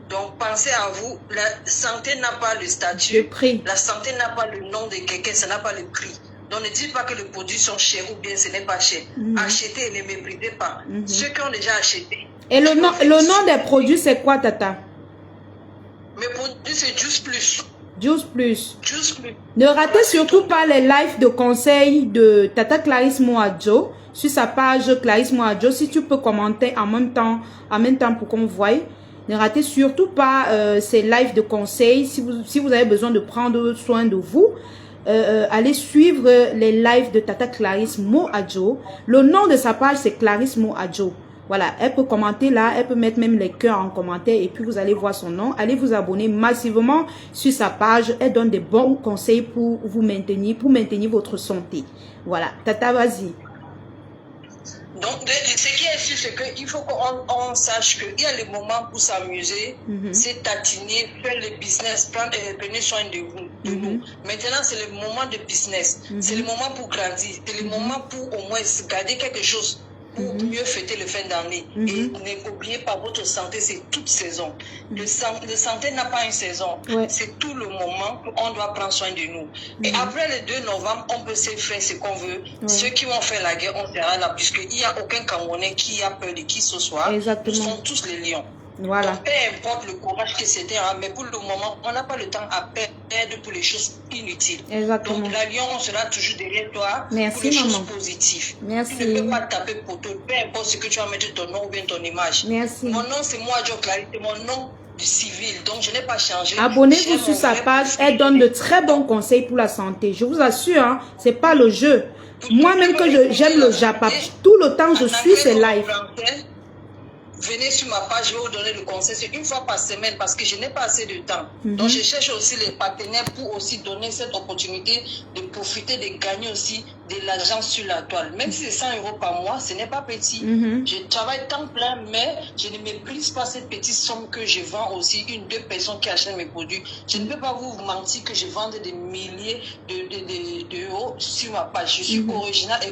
Donc pensez à vous. La santé n'a pas le statut. Le prix. La santé n'a pas le nom de quelqu'un, ça n'a pas le prix. Donc ne dites pas que les produits sont chers ou bien ce n'est pas cher. Achetez et ne méprisez pas. Ceux qui ont déjà acheté. Et le nom des produits c'est quoi, tata? Mes produits, c'est Juice Plus. Juice Plus. Juice Plus. Ne ratez surtout pas les lives de conseils de Tata Clarisse Moadjo sur sa page Clarisse Moadjo. Si tu peux commenter en même temps pour qu'on voie. Ne ratez surtout pas ces lives de conseils. Si vous avez besoin de prendre soin de vous, allez suivre les lives de Tata Clarisse Moadjo. Le nom de sa page, c'est Clarisse Moadjo. Voilà, elle peut commenter là, elle peut mettre même les cœurs en commentaire et puis vous allez voir son nom. Allez vous abonner massivement sur sa page. Elle donne des bons conseils pour vous maintenir, votre santé. Voilà, Tata, vas-y. Donc, ce qui est sûr, c'est qu'il faut qu'on sache qu'il y a les moments pour s'amuser, c'est tatiner, faire le business, prendre soin de nous. Maintenant, c'est le moment de business. C'est le moment pour grandir. C'est le moment pour au moins garder quelque chose. pour mieux fêter le fin d'année. Et n'oubliez pas, votre santé, c'est toute saison. Le santé n'a pas une saison. C'est tout le moment qu'on doit prendre soin de nous. Et après le 2 novembre, on peut se faire ce qu'on veut. Ceux qui vont faire la guerre, on sera là, puisqu'il n'y a aucun Camerounais qui a peur de qui ce soit. Nous sommes tous les lions. Voilà. Donc, peu importe le courage que c'était, mais pour le moment, on n'a pas le temps à perdre pour les choses inutiles. Exactement. Donc, la lion, on sera toujours derrière toi pour les choses positives. Merci. Tu ne peux pas taper pour toi, peu importe ce que tu vas mettre ton nom ou bien ton image. Merci. Mon nom, c'est moi, Jo Clarité, mon nom du civil, donc je n'ai pas changé. Abonnez-vous sur sa page, elle donne de très bons conseils pour la santé. Je vous assure, hein, c'est pas le jeu. Moi-même que j'aime le Japap, tout le temps je suis ces lives. Venez sur ma page, je vais vous donner le conseil. C'est une fois par semaine parce que je n'ai pas assez de temps. Donc, je cherche aussi les partenaires pour aussi donner cette opportunité de profiter, de gagner aussi de l'argent sur la toile. Même si c'est 100 € par mois, ce n'est pas petit. Je travaille temps plein, mais je ne méprise pas cette petite somme que je vends aussi. 1-2 personnes qui achètent mes produits. Je ne peux pas vous mentir que je vends des milliers d'euros sur ma page. Je suis original et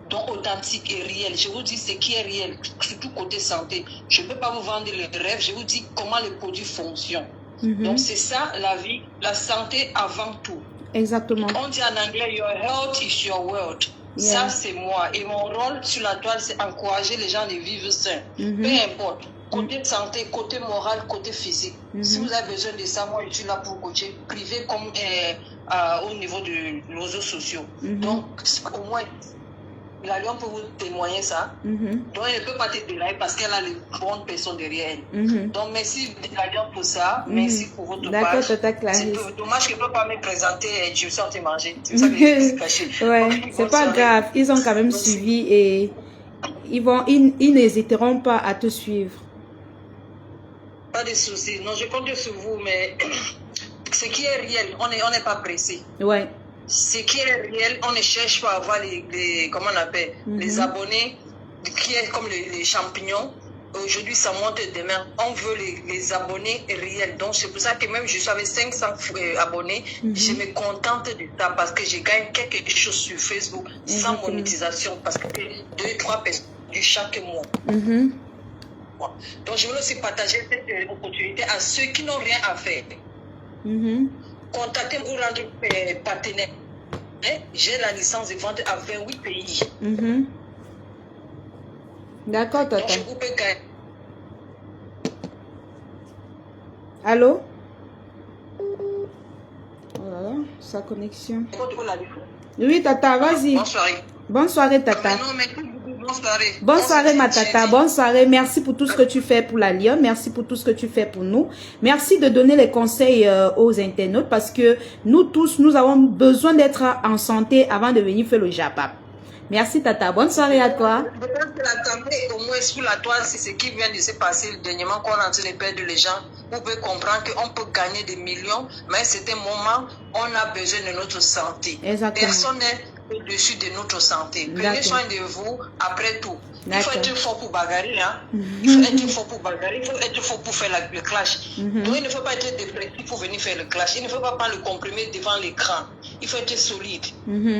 donc authentique et réel. Je vous dis ce qui est réel, surtout côté santé. Je ne peux pas vous vendre les rêves, je vous dis comment les produits fonctionnent. Donc c'est ça la vie, la santé avant tout. Exactement. On dit en anglais, your health is your wealth. Ça c'est moi. Et mon rôle sur la toile, c'est encourager les gens à vivre sains. Peu importe. Côté santé, côté moral, côté physique. Si vous avez besoin de ça, moi je suis là pour coacher, privé comme au niveau de réseaux sociaux. Donc au moins, la Lyon peut vous témoigner ça. Donc, elle ne peut pas te dérailler parce qu'elle a les bonnes personnes derrière elle. Donc, merci la Lyon pour ça. Merci pour votre page. C'est dommage que je ne peux pas me présenter et je me sens manger. C'est ça que je suis caché. C'est pas grave. Ils ont quand même suivi et ils n'hésiteront pas à te suivre. Pas de soucis. Non, je compte sur vous, mais ce qui est réel, on n'est pas pressé. Ouais. Ce qui est réel, on ne cherche pas à avoir comment on appelle, les abonnés, qui est comme les champignons. Aujourd'hui, ça monte demain. On veut les abonnés réels. Donc, c'est pour ça que même je suis avec 500 abonnés, je me contente de ça parce que je gagne quelque chose sur Facebook sans monétisation parce que 2-3 personnes chaque mois. Donc, je veux aussi partager cette opportunité à ceux qui n'ont rien à faire. Contactez-moi ou rendre partenaire. J'ai la licence de vente à 28 pays. D'accord, Tata. Donc, je vous peux gagner. Allô? Voilà, sa connexion. Oui, Tata, vas-y. Bonne soirée. Bonne soirée, Tata. Bonne soirée. Bonne soirée, ma Tata. Bonne soirée. Merci pour tout ce que tu fais pour la Lyon. Merci pour tout ce que tu fais pour nous. Merci de donner les conseils aux internautes parce que nous tous, nous avons besoin d'être en santé avant de venir faire le Japap. Merci, Tata. Bonne soirée à toi. Je pense que la santé, au moins sur la toile, c'est ce qui vient de se passer dernièrement qu'on est en train de perdre les gens. Vous pouvez comprendre qu'on peut gagner des millions, mais à un certain moment, on a besoin de notre santé. Exactement. Personne n'est au-dessus de notre santé. Prenez soin de vous après tout. Il faut être fort pour bagarrer. Hein? Il faut être fort pour bagarrer. Il faut être fort pour faire le clash. Donc, il ne faut pas être dépressif pour venir faire le clash. Il ne faut pas prendre le comprimé devant l'écran. Il faut être solide.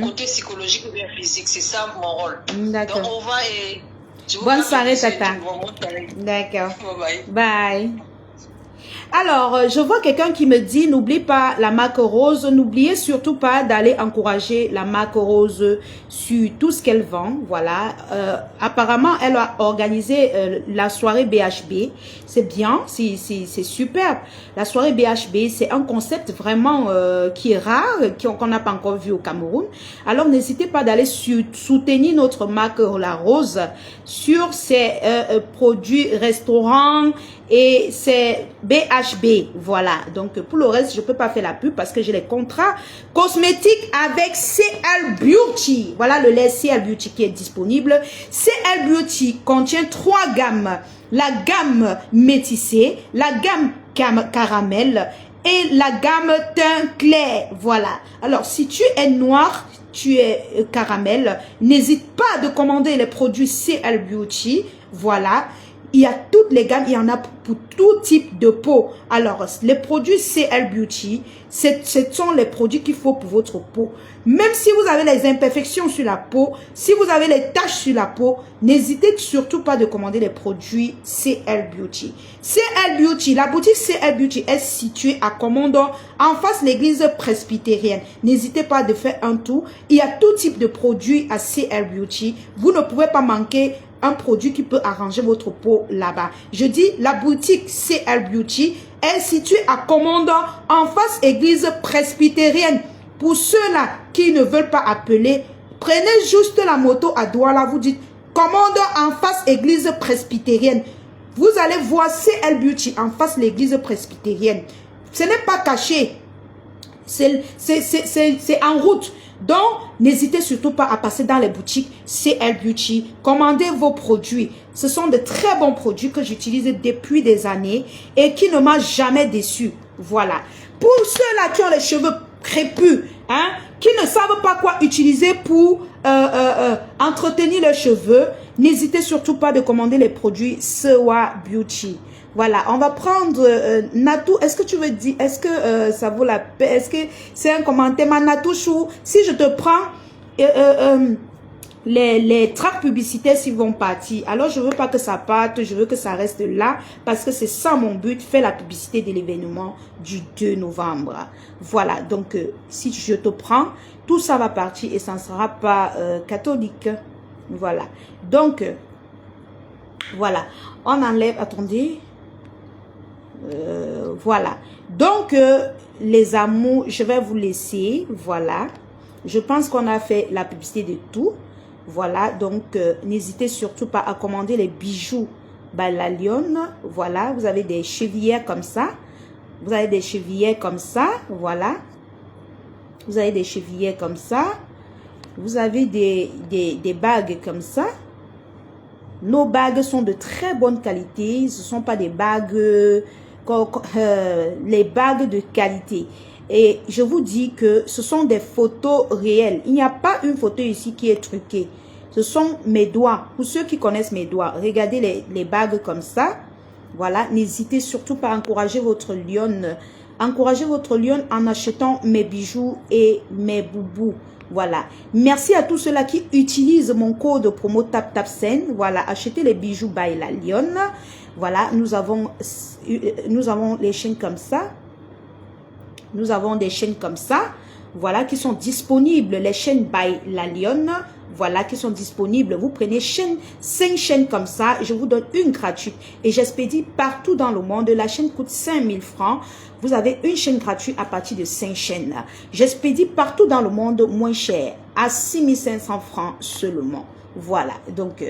Côté psychologique ou bien physique, c'est ça mon rôle. Donc, on va et... Bonne soirée, Tata. D'accord. Bye. Alors, je vois quelqu'un qui me dit, n'oublie pas la marque Rose, n'oubliez surtout pas d'aller encourager la marque Rose sur tout ce qu'elle vend, voilà. Apparemment, elle a organisé la soirée BHB, c'est bien, c'est superbe. La soirée BHB, c'est un concept vraiment qui est rare, qu'on n'a pas encore vu au Cameroun. Alors, n'hésitez pas d'aller soutenir notre marque La Rose sur ses produits restaurants, et c'est BHB, voilà. Donc, pour le reste, je peux pas faire la pub parce que j'ai les contrats cosmétiques avec CL Beauty. Voilà le lait CL Beauty qui est disponible. CL Beauty contient 3 gammes. La gamme métissée, la gamme caramel et la gamme teint clair. Voilà. Alors, si tu es noir, tu es caramel, n'hésite pas de commander les produits CL Beauty. Voilà. Il y a toutes les gammes, il y en a pour tout type de peau. Alors, les produits CL Beauty, ce sont les produits qu'il faut pour votre peau. Même si vous avez les imperfections sur la peau, si vous avez les taches sur la peau, n'hésitez surtout pas de commander les produits CL Beauty. CL Beauty, la boutique CL Beauty est située à Comondor, en face de l'église presbytérienne. N'hésitez pas de faire un tour. Il y a tout type de produits à CL Beauty. Vous ne pouvez pas manquer un produit qui peut arranger votre peau là-bas. Je dis, la boutique CL Beauty est située à Comondor, en face église presbytérienne. Pour ceux-là qui ne veulent pas appeler, prenez juste la moto à Douala, vous dites Comondor en face église presbytérienne. Vous allez voir CL Beauty en face l'église presbytérienne. Ce n'est pas caché. C'est en route. Donc, n'hésitez surtout pas à passer dans les boutiques CL Beauty. Commandez vos produits. Ce sont de très bons produits que j'utilise depuis des années et qui ne m'ont jamais déçu. Voilà. Pour ceux-là qui ont les cheveux crépus, hein, qui ne savent pas quoi utiliser pour entretenir leurs cheveux, n'hésitez surtout pas de commander les produits Sewa Beauty. Voilà, on va prendre Natou. Est-ce que tu veux dire, est-ce que ça vaut la peine? Est-ce que c'est un commentaire? Ma Natou Chou, si je te prends les tracts publicitaires s'ils vont partir, alors je veux pas que ça parte, je veux que ça reste là parce que c'est ça mon but, faire la publicité de l'événement du 2 novembre. Voilà, donc si je te prends, tout ça va partir et ça ne sera pas catholique. Voilà, donc voilà, on enlève, attendez. Voilà, donc les amours, je vais vous laisser. Voilà, je pense qu'on a fait la publicité de tout. Voilà, donc n'hésitez surtout pas à commander les bijoux by La Lionne. Voilà, vous avez des chevillères comme ça. Vous avez des chevillères comme ça. Voilà, vous avez des chevillères comme ça. Vous avez des bagues comme ça. Nos bagues sont de très bonne qualité. Ce ne sont pas des bagues, les bagues de qualité. Et je vous dis que ce sont des photos réelles. Il n'y a pas une photo ici qui est truquée. Ce sont mes doigts. Pour ceux qui connaissent mes doigts, regardez les bagues comme ça. Voilà, n'hésitez surtout pas à encourager votre lionne. Encouragez votre lionne en achetant mes bijoux et mes boubous. Voilà, merci à tous ceux-là qui utilisent mon code promo TapTapSend. Voilà, achetez les bijoux by La Lionne. Voilà, nous avons les chaînes comme ça. Nous avons des chaînes comme ça. Voilà, qui sont disponibles. Les chaînes by La Lionne. Voilà, qui sont disponibles. Vous prenez 5 chaînes comme ça. Je vous donne une gratuite. Et j'expédie partout dans le monde. La chaîne coûte 5000 francs. Vous avez une chaîne gratuite à partir de 5 chaînes. J'expédie partout dans le monde moins cher. À 6500 francs seulement. Voilà. Donc,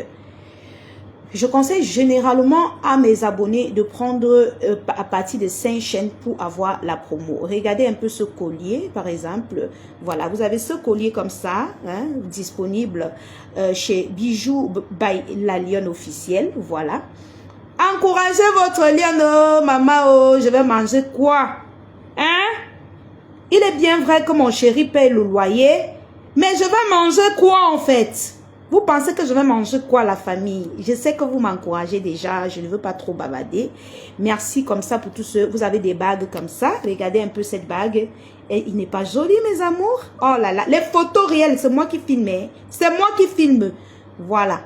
je conseille généralement à mes abonnés de prendre à partir de 5 chaînes pour avoir la promo. Regardez un peu ce collier, par exemple. Voilà, vous avez ce collier comme ça, hein, disponible chez Bijoux by La Lionne officielle. Voilà. Encouragez votre lionne, oh, maman, oh, je vais manger quoi? Hein? Il est bien vrai que mon chéri paye le loyer, mais je vais manger quoi en fait? Vous pensez que je vais manger quoi, la famille? Je sais que vous m'encouragez déjà, je ne veux pas trop bavarder. Merci comme ça pour tous ceux. Vous avez des bagues comme ça. Regardez un peu cette bague. Et il n'est pas joli, mes amours. Oh là là, les photos réelles, c'est moi qui filme. C'est moi qui filme. Voilà.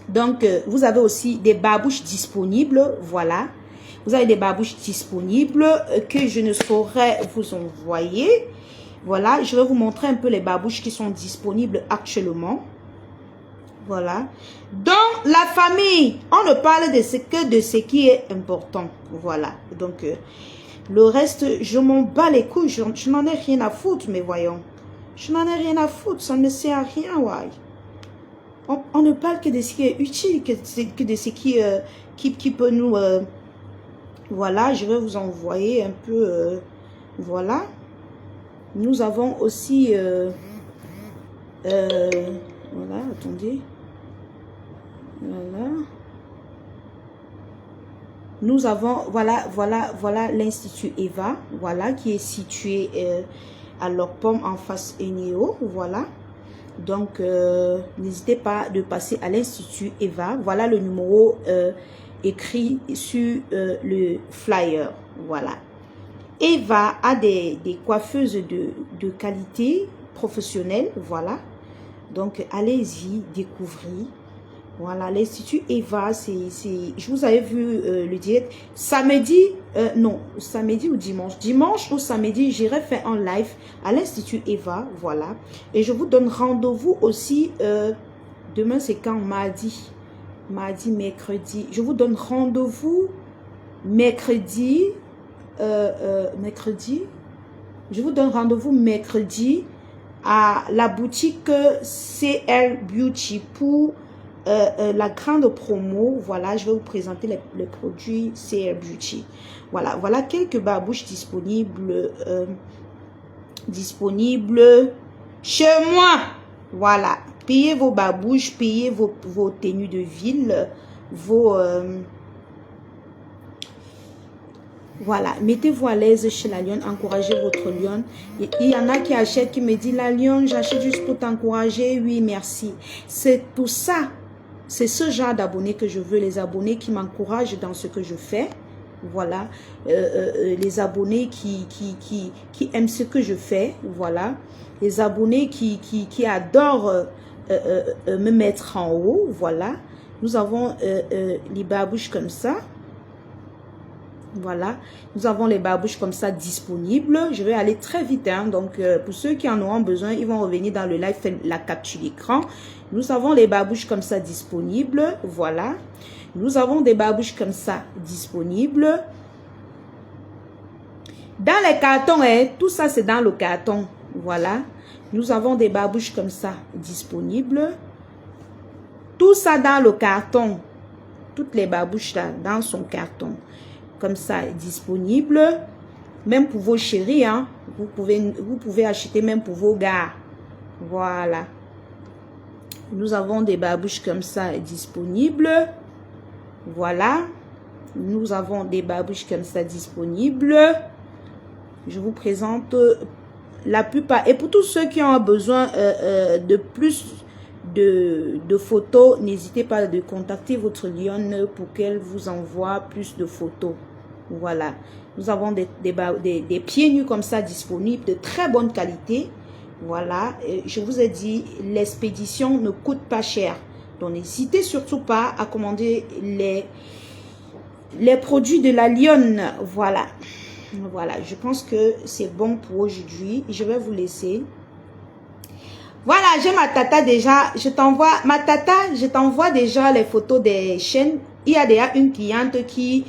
Donc, vous avez aussi des babouches disponibles. Voilà. Vous avez des babouches disponibles que je ne saurais vous envoyer. Voilà. Je vais vous montrer un peu les babouches qui sont disponibles actuellement. Voilà. Dans la famille, on ne parle de ce qui est important. Voilà. Donc, le reste, je m'en bats les couilles. Je n'en ai rien à foutre, mais voyons. Je n'en ai rien à foutre. Ça ne sert à rien, ouais. On ne parle que de ce qui est utile, que de ce qui peut nous... voilà, je vais vous envoyer un peu... voilà. Nous avons aussi... voilà, attendez. Voilà. Nous avons, voilà l'Institut Eva, voilà, qui est situé à leur pomme en face Eneo, voilà. Donc, n'hésitez pas de passer à l'Institut Eva. Voilà le numéro écrit sur le flyer. Voilà. Eva a des coiffeuses de qualité professionnelle. Voilà. Donc, allez-y, découvrir. Voilà, l'Institut Eva, je vous avais vu le direct. Samedi, non, samedi ou dimanche. Dimanche ou samedi, j'irai faire un live à l'Institut Eva, voilà. Et je vous donne rendez-vous aussi, demain c'est quand? Mardi, mercredi. Je vous donne rendez-vous mercredi, je vous donne rendez-vous mercredi à la boutique CR Beauty pour la grande promo. Voilà, je vais vous présenter les produits CR Beauty. Voilà quelques barbouches disponibles chez moi. Voilà, payez vos barbouches, payez vos tenues de ville, voilà, mettez-vous à l'aise chez la lionne, encouragez votre lionne. Il y en a qui achètent, qui me disent, la lionne, j'achète juste pour t'encourager. Oui, merci. C'est tout ça. C'est ce genre d'abonnés que je veux, les abonnés qui m'encouragent dans ce que je fais. Voilà, les abonnés qui aiment ce que je fais. Voilà, les abonnés qui adorent me mettre en haut. Voilà, nous avons les barbouches comme ça. Voilà, nous avons les barbouches comme ça disponibles. Je vais aller très vite, hein. Donc pour ceux qui en auront besoin, ils vont revenir dans le live, faire la capture d'écran. Nous avons les barbouches comme ça disponibles. Voilà, nous avons des barbouches comme ça disponibles. Dans les cartons, hein, tout ça c'est dans le carton. Voilà, nous avons des barbouches comme ça disponibles. Tout ça dans le carton. Toutes les barbouches là dans son carton. Comme ça, disponible. Même pour vos chéris, hein. Vous pouvez acheter même pour vos gars. Voilà. Nous avons des barbouches comme ça disponibles. Voilà. Nous avons des barbouches comme ça disponibles. Je vous présente la plupart. Et pour tous ceux qui ont besoin de plus de photos, n'hésitez pas de contacter votre lionne pour qu'elle vous envoie plus de photos. Voilà, nous avons des pieds nus comme ça disponibles de très bonne qualité. Voilà, je vous ai dit, l'expédition ne coûte pas cher. Donc n'hésitez surtout pas à commander les produits de la lionne. Voilà, je pense que c'est bon pour aujourd'hui. Je vais vous laisser. Voilà, j'ai ma tata déjà. Je t'envoie déjà les photos des chaînes. Il y a déjà une cliente qui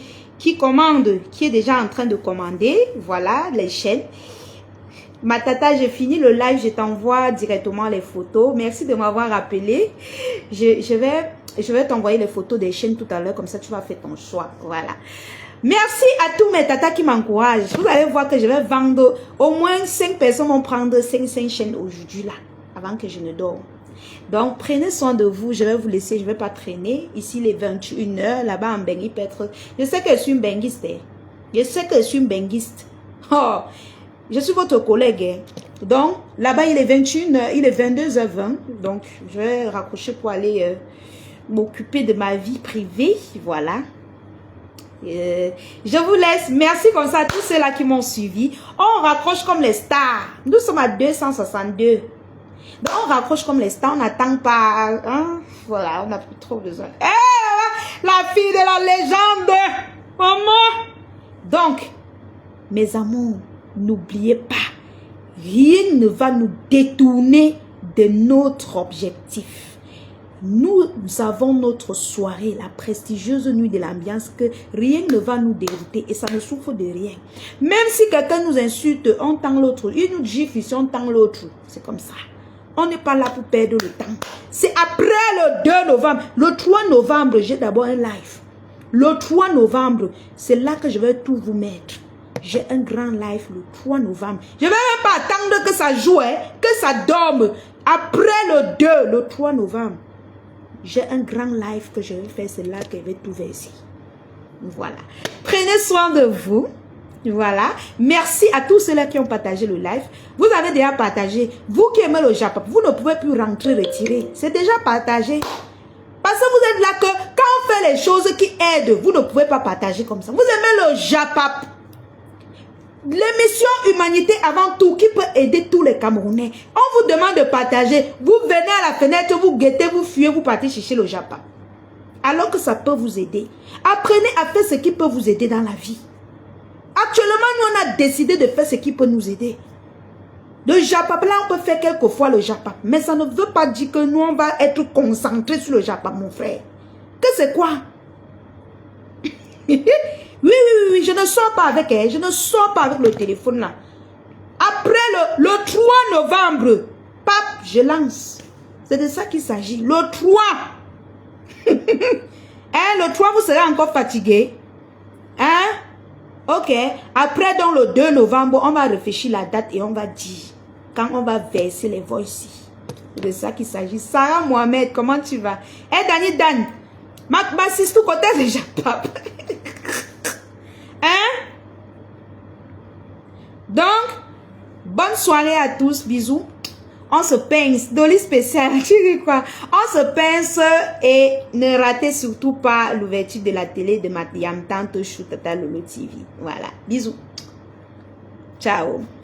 commande, qui est déjà en train de commander. Voilà, les chaînes. Ma tata, j'ai fini le live, je t'envoie directement les photos. Merci de m'avoir rappelé. Je vais t'envoyer les photos des chaînes tout à l'heure, comme ça tu vas faire ton choix. Voilà. Merci à tous mes tatas qui m'encouragent. Vous allez voir que je vais vendre, au moins 5 personnes vont prendre 5 chaînes aujourd'hui là, avant que je ne dorme. Donc, prenez soin de vous. Je vais vous laisser. Je ne vais pas traîner. Ici, les 21 h. Là-bas, en Bengui, peut-être. Je sais que je suis une benguiste. Je sais que je suis une benguiste. Oh, je suis votre collègue. Donc, là-bas, il est 21 h. Il est 22 h 20. Donc, je vais raccrocher pour aller m'occuper de ma vie privée. Voilà. Je vous laisse. Merci comme ça à tous ceux-là qui m'ont suivi. On raccroche comme les stars. Nous sommes à 262. Donc, on raccroche comme les stars, on n'attend pas. Hein? Voilà, on n'a plus trop besoin. La fille de la légende. Maman. Donc, mes amours, n'oubliez pas, rien ne va nous détourner de notre objectif. Nous avons notre soirée, la prestigieuse nuit de l'ambiance, que rien ne va nous dérouter et ça ne souffre de rien. Même si quelqu'un nous insulte, on tend l'autre. Il nous gifle ici, on tend l'autre. C'est comme ça. On n'est pas là pour perdre le temps. C'est après le 2 novembre. Le 3 novembre, j'ai d'abord un live. Le 3 novembre, c'est là que je vais tout vous mettre. J'ai un grand live le 3 novembre. Je ne vais même pas attendre que ça joue, hein, que ça dorme. Après le 2, le 3 novembre, j'ai un grand live que je vais faire. C'est là que je vais tout verser. Voilà. Prenez soin de vous. Voilà. Merci à tous ceux-là qui ont partagé le live. Vous avez déjà partagé. Vous qui aimez le Japap, vous ne pouvez plus rentrer, retirer. C'est déjà partagé. Parce que vous êtes là que quand on fait les choses qui aident, vous ne pouvez pas partager comme ça. Vous aimez le Japap. L'émission Humanité avant tout qui peut aider tous les Camerounais. On vous demande de partager. Vous venez à la fenêtre, vous guettez, vous fuyez, vous partez chercher le Japap. Alors que ça peut vous aider. Apprenez à faire ce qui peut vous aider dans la vie. Actuellement, nous, on a décidé de faire ce qui peut nous aider. Le Japap, là, on peut faire quelquefois le Japap. Mais ça ne veut pas dire que nous, on va être concentrés sur le Japap, mon frère. Que c'est quoi? Oui, je ne sors pas avec elle. Je ne sors pas avec le téléphone, là. Après le 3 novembre, pap, je lance. C'est de ça qu'il s'agit. Le 3. Le 3, vous serez encore fatigué. Hein? Ok. Après, dans le 2 novembre, on va réfléchir la date et on va dire quand on va verser les voix ici. C'est de ça qu'il s'agit. Sarah Mohamed, comment tu vas? Dani Dan, ma sister côté déjà papa. Hein? Donc, bonne soirée à tous. Bisous. On se pince. Dolly spécial. Tu dis quoi? On se pince et ne ratez surtout pas l'ouverture de la télé de Matiam Tante Chou Tata Lolo TV. Voilà. Bisous. Ciao.